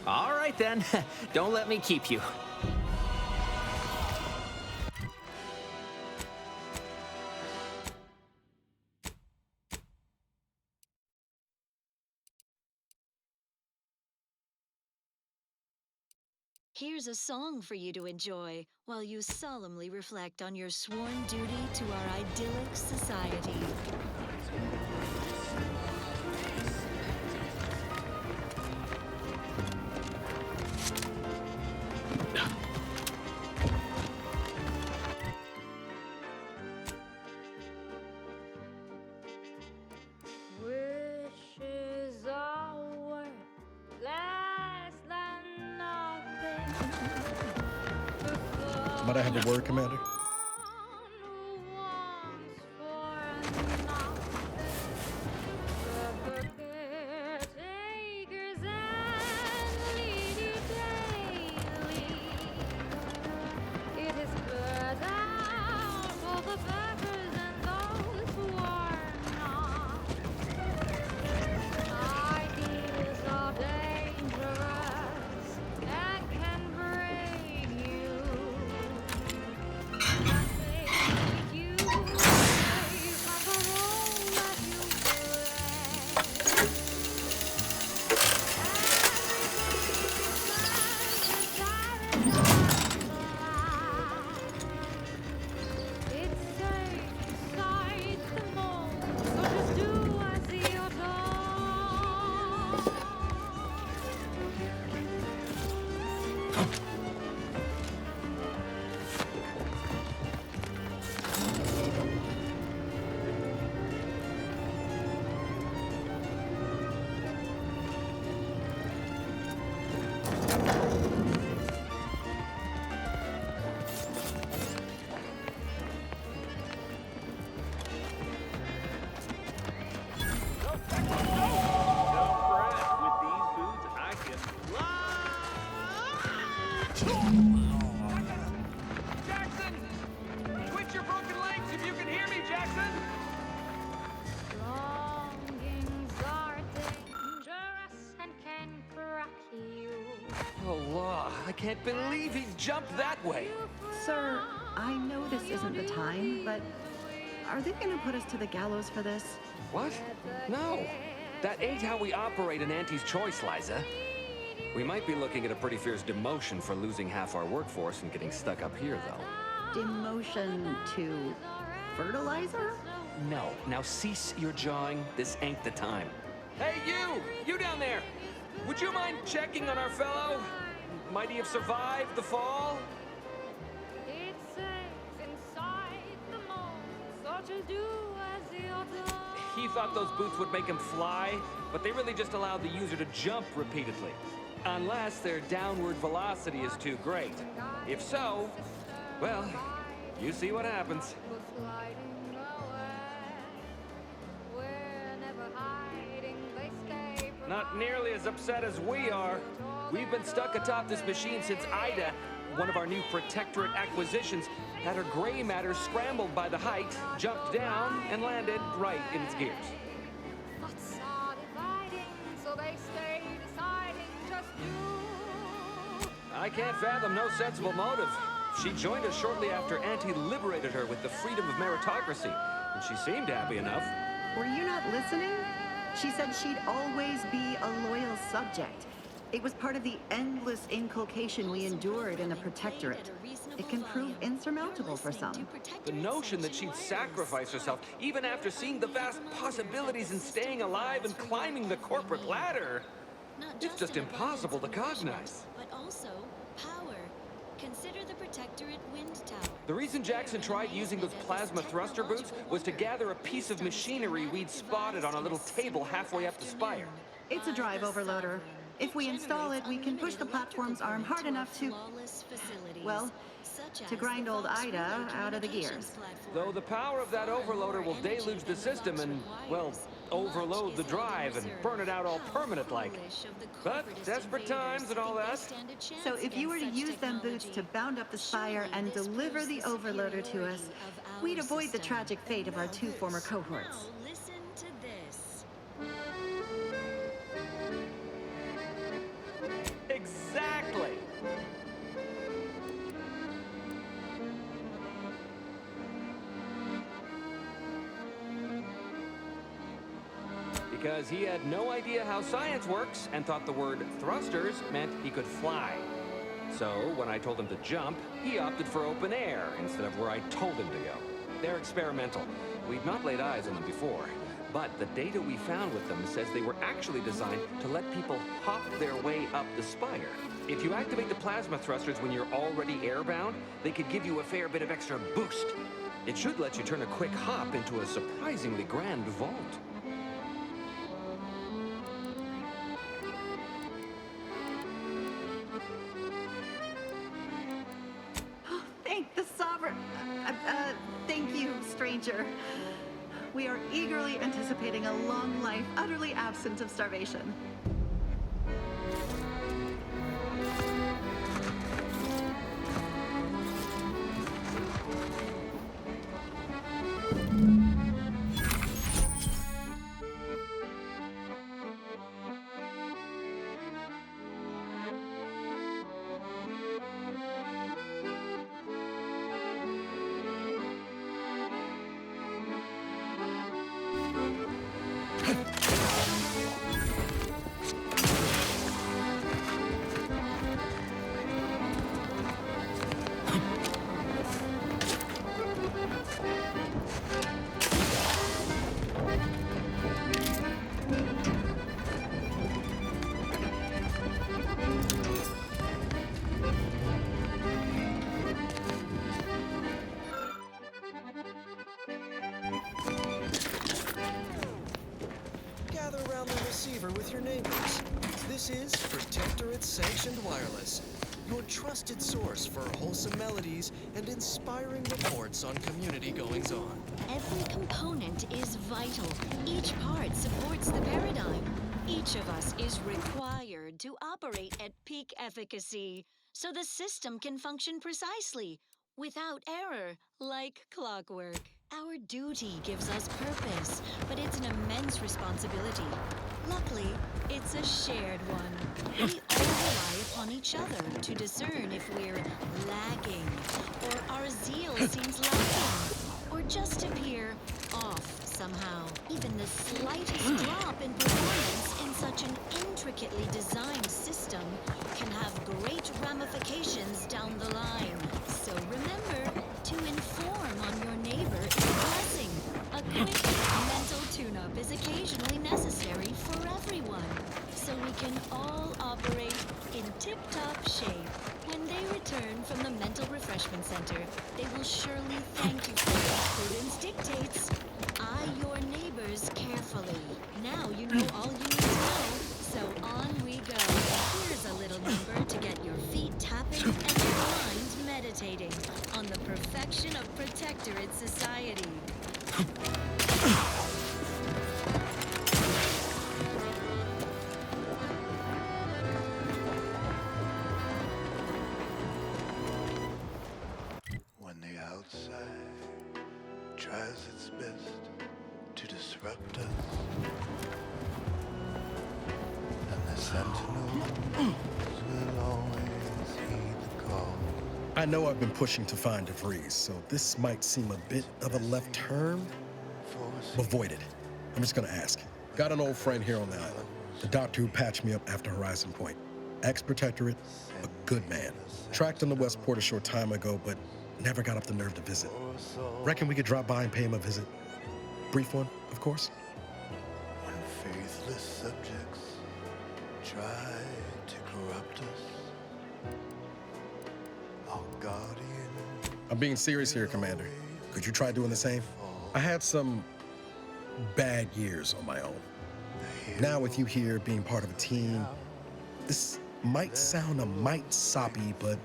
All right, then. Don't let me keep you. Here's a song for you to enjoy while you solemnly reflect on your sworn duty to our idyllic society. Might I have a word, Commander? Jackson! Twitch your broken legs if you can hear me, Jackson! Longings are dangerous and can crack you. Oh, I can't believe he jumped that way. Sir, I know this isn't the time, but are they gonna put us to the gallows for this? What? No. That ain't how we operate in Auntie's Choice, Liza. We might be looking at a pretty fierce demotion for losing half our workforce and getting stuck up here, though. Demotion to fertilizer? No. Now cease your jawing. This ain't the time. Hey, you! You down there! Would you mind checking on our fellow? Might he have survived the fall? It says inside the mold, so to do as you're told. He thought those boots would make him fly, but they really just allowed the user to jump repeatedly. Unless their downward velocity is too great. If so, well, you see what happens. Not nearly as upset as we are. We've been stuck atop this machine since Ida, one of our new Protectorate acquisitions, had her gray matter scrambled by the height, jumped down, and landed right in its gears. Thoughts are dividing, so they stay deciding just do. I can't fathom no sensible motive. She joined us shortly after Auntie liberated her with the freedom of meritocracy, and she seemed happy enough. Were you not listening? She said she'd always be a loyal subject. It was part of the endless inculcation we endured in the Protectorate. It can prove insurmountable for some. The notion that she'd sacrifice herself, even after seeing the vast possibilities in staying alive and climbing the corporate ladder, it's just impossible to cognize. But also power. Consider the Protectorate Wind Tower. The reason Jackson tried using those plasma thruster boots was to gather a piece of machinery we'd spotted on a little table halfway up the spire. It's a drive overloader. If we install it, we can push the platform's arm hard enough to, well, to grind old Ida out of the gears. Though the power of that overloader will deluge the system and, well, overload the drive and burn it out all permanent-like. But desperate times and all that. So if you were to use them boots to bound up the spire and deliver the overloader to us, we'd avoid the tragic fate of our two former cohorts. Listen to this. Exactly! Because he had no idea how science works and thought the word thrusters meant he could fly. So when I told him to jump, he opted for open air instead of where I told him to go. They're experimental. We'd not laid eyes on them before, but the data we found with them says they were actually designed to let people hop their way up the spire. If you activate the plasma thrusters when you're already airbound, they could give you a fair bit of extra boost. It should let you turn a quick hop into a surprisingly grand vault. Thank the Sovereign. Thank you, stranger. We are eagerly anticipating a long life utterly absent of starvation. This is Protectorate Sanctioned Wireless, your trusted source for wholesome melodies and inspiring reports on community goings-on. Every component is vital. Each part supports the paradigm. Each of us is required to operate at peak efficacy so the system can function precisely, without error, like clockwork. Our duty gives us purpose, but it's an immense responsibility. Luckily, it's a shared one. We all rely upon each other to discern if we're lagging, or our zeal seems lacking, or just appear off somehow. Even the slightest drop in performance in such an intricately designed system can have great ramifications down the line. So remember, to inform on your neighbor is a blessing. A quick mental tune-up is occasionally necessary for everyone, so we can all operate in tip-top shape. When they return from the Mental Refreshment Center, they will surely thank you for it. Prudence dictates. Eye your neighbors carefully. Now you know all you need to know, so on we go. Here's a little number to get your feet tapping and your mind meditating on the perfection of Protectorate society. When the outside tries its best to disrupt us, and the sentinels will always heed the call. I know I've been pushing to find DeVries, so this might seem a bit of a left turn. Avoid it. I'm just gonna ask. Got an old friend here on the island. The doctor who patched me up after Horizon Point. Ex-Protectorate, a good man. Tracked him to Westport a short time ago, but never got up the nerve to visit. Reckon we could drop by and pay him a visit. Brief one, of course. When faithless subjects try to corrupt us, our guardian. I'm being serious here, Commander. Could you try doing the same? I had some bad years on my own. Now with you here being part of a team, this might sound a mite soppy, but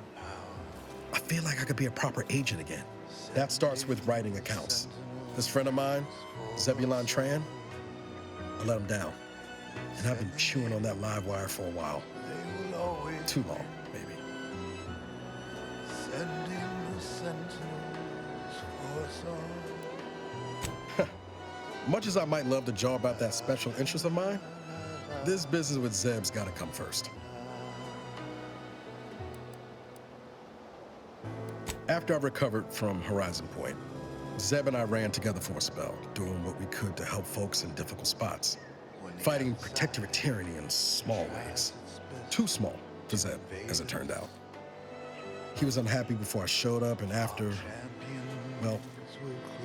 I feel like I could be a proper agent again. That starts with writing accounts. This friend of mine, Zebulon Tran, I let him down. And I've been chewing on that live wire for a while. Too long, maybe. Sending the sentinels for us all. Much as I might love to jaw about that special interest of mine, this business with Zeb's gotta come first. After I recovered from Horizon Point, Zeb and I ran together for a spell, doing what we could to help folks in difficult spots, fighting Protectorate tyranny in small ways. Too small for Zeb, as it turned out. He was unhappy before I showed up, and after, well,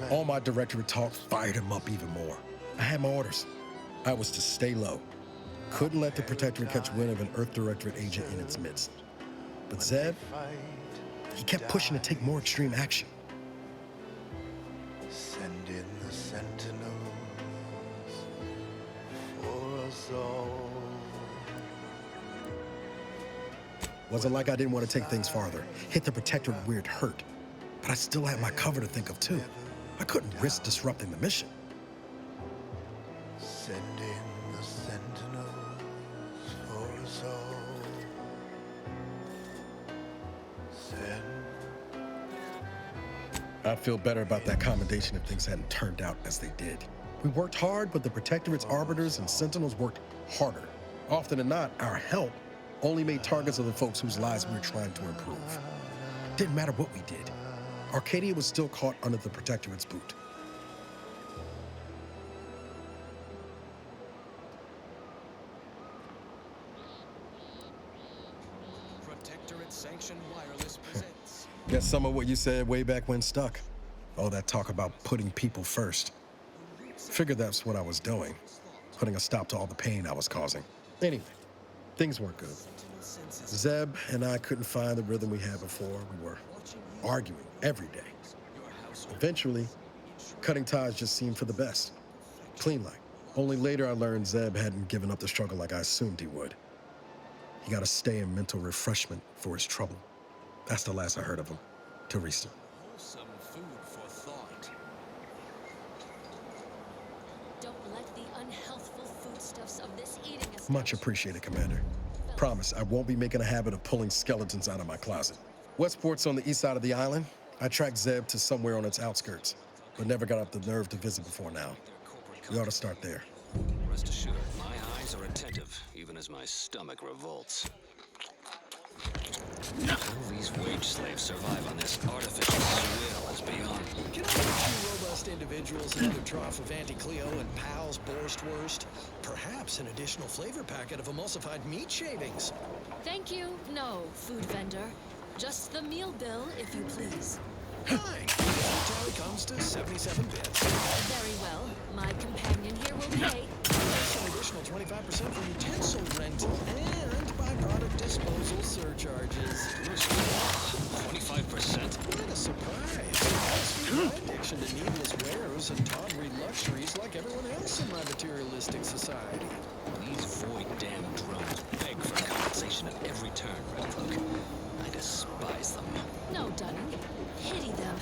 all my Directorate talk fired him up even more. I had my orders. I was to stay low. Couldn't let the Protectorate catch wind of an Earth Directorate agent in its midst. But Zeb, he kept pushing to take more extreme action. Send in the sentinels for us all. Wasn't like I didn't want to take things farther, hit the Protectorate where it hurt. But I still had my cover to think of too. I couldn't risk disrupting the mission. Send in the sentinels for us all. Send. I'd feel better about that commendation if things hadn't turned out as they did. We worked hard, but the Protectorate's arbiters and sentinels worked harder. Often than not, our help only made targets of the folks whose lives we were trying to improve. Didn't matter what we did. Arcadia was still caught under the Protectorate's boot. Protectorate Sanctioned Wireless presents. Guess some of what you said way back when stuck. All that talk about putting people first. Figured that's what I was doing. Putting a stop to all the pain I was causing. Anyway, things weren't good. Zeb and I couldn't find the rhythm we had before. We were arguing every day. Eventually, cutting ties just seemed for the best. Clean like. Only later I learned Zeb hadn't given up the struggle like I assumed he would. He got to stay in mental refreshment for his trouble. That's the last I heard of him. Teresa. Wholesome food for thought. Don't let the unhealthful foodstuffs of this eating establishment... Much appreciated, Commander. Promise, I won't be making a habit of pulling skeletons out of my closet. Westport's on the east side of the island. I tracked Zeb to somewhere on its outskirts, but never got up the nerve to visit before now. We ought to start there. Rest assured, my eyes are attentive, even as my stomach revolts. How these wage slaves survive on this artificial swill is beyond. Can I get two robust individuals another trough of Auntie-Cleo and Pal's Borstwurst? Perhaps an additional flavor packet of emulsified meat shavings. Thank you. No, food vendor. Just the meal bill, if you please. Fine. The tally comes to 77 bits. Very well. My companion here will pay. Plus an additional 25% for utensil rental and byproduct disposal surcharges. 25%? What a surprise. That's my addiction to needless wares and tawdry luxuries like everyone else in my materialistic society. These void-damned drones beg for compensation at every turn, Red Cloak. I despise them. No, Dunning. Pity them.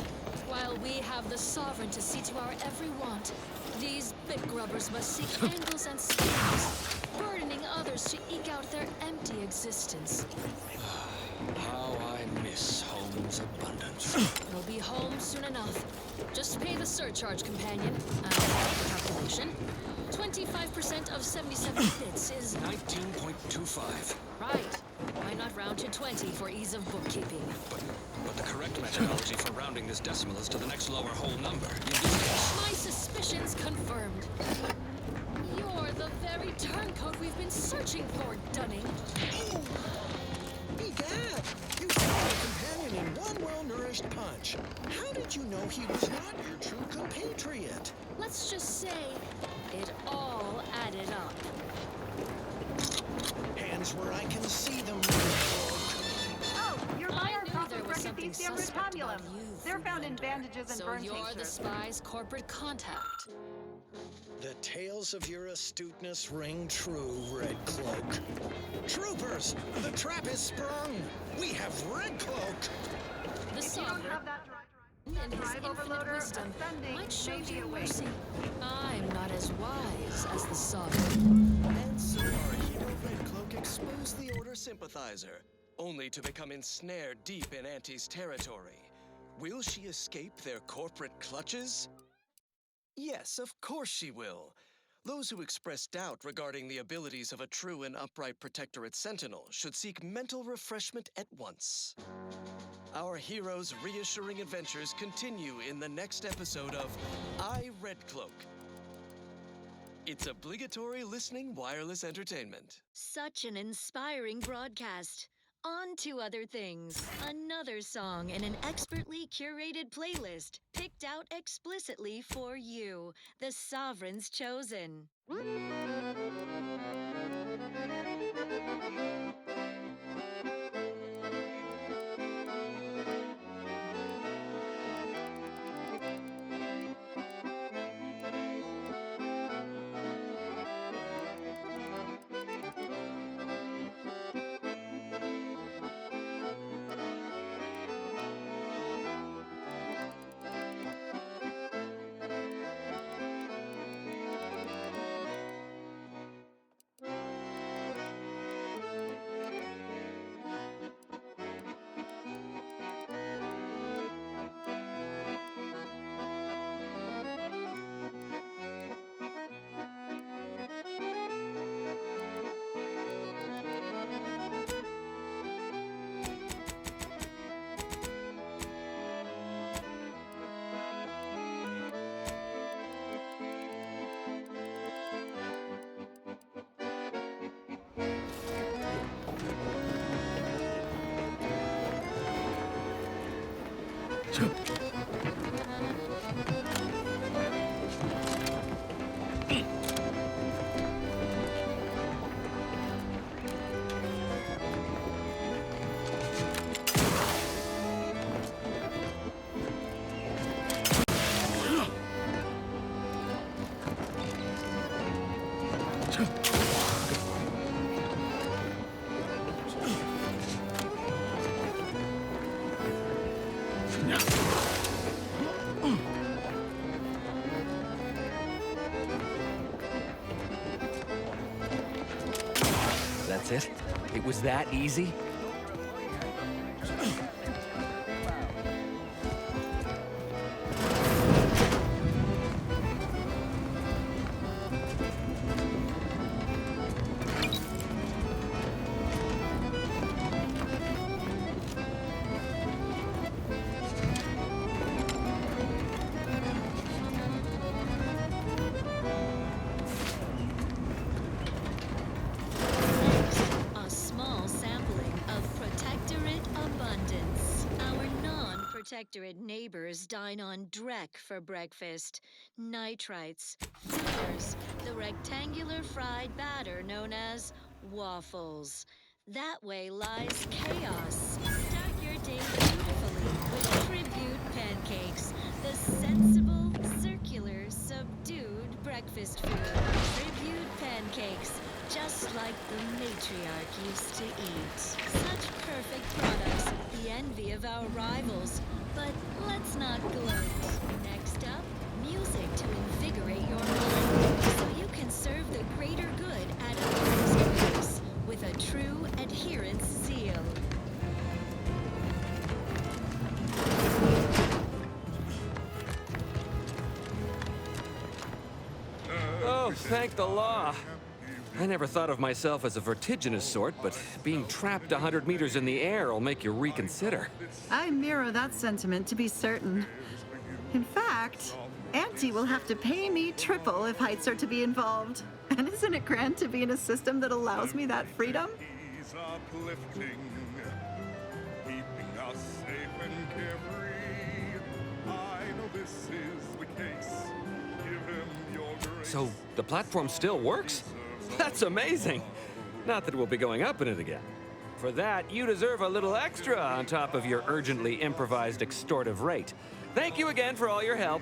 While we have the Sovereign to see to our every want, these bit grubbers must seek angles and schemes, burdening others to eke out their empty existence. How I miss home's abundance. We'll be home soon enough. Just pay the surcharge, companion. I'll have the calculation. 25% of 77 bits is... 19.25. Right. Why not round to 20 for ease of bookkeeping? But the correct methodology for rounding this decimal is to the next lower whole number. My suspicions confirmed. You're the very turncoat we've been searching for, Dunning. Egad! You found your companion in one well-nourished punch. How did you know he was not your true compatriot? Let's just say it all added up. Hands where I can see them. Oh, your fire there was something suspect about you, They're found in bandages and so burn you're tincture. the spy's corporate contact. The tales of your astuteness ring true, Red Cloak. Troopers, the trap is sprung. We have Red Cloak. The Sovereign, in his infinite wisdom, might show you mercy. I'm not as wise as the Sovereign. And so our hero Red Cloak exposed the Order sympathizer, only to become ensnared deep in Auntie's territory. Will she escape their corporate clutches? Yes, of course she will. Those who express doubt regarding the abilities of a true and upright Protectorate Sentinel should seek mental refreshment at once. Our hero's reassuring adventures continue in the next episode of I, Red Cloak. It's obligatory listening wireless entertainment. Such an inspiring broadcast. On to other things. Another song in an expertly curated playlist, picked out explicitly for you, the Sovereign's Chosen. That's it? It was that easy? A small sampling of Protectorate abundance. Our non-Protectorate neighbors dine on Drek for breakfast. Nitrites, fillers, the rectangular fried batter known as waffles. That way lies chaos. Start your day beautifully with tribute pancakes, the sensible, circular, subdued breakfast food. Tribute pancakes, just like the matriarch used to eat. Such perfect products, the envy of our rivals. But let's not gloat. Next up, music to invigorate your mind, so you can serve the greater good at a price pace with a true adherence zeal. Oh, thank the law. I never thought of myself as a vertiginous sort, but being trapped 100 meters in the air will make you reconsider. I mirror that sentiment, to be certain. In fact, Auntie will have to pay me triple if heights are to be involved. And isn't it grand to be in a system that allows me that freedom? He's uplifting, keeping us safe and carefree. I know this is the case. Give him your grace. So, the platform still works? That's amazing! Not that we'll be going up in it again. For that, you deserve a little extra on top of your urgently improvised extortive rate. Thank you again for all your help.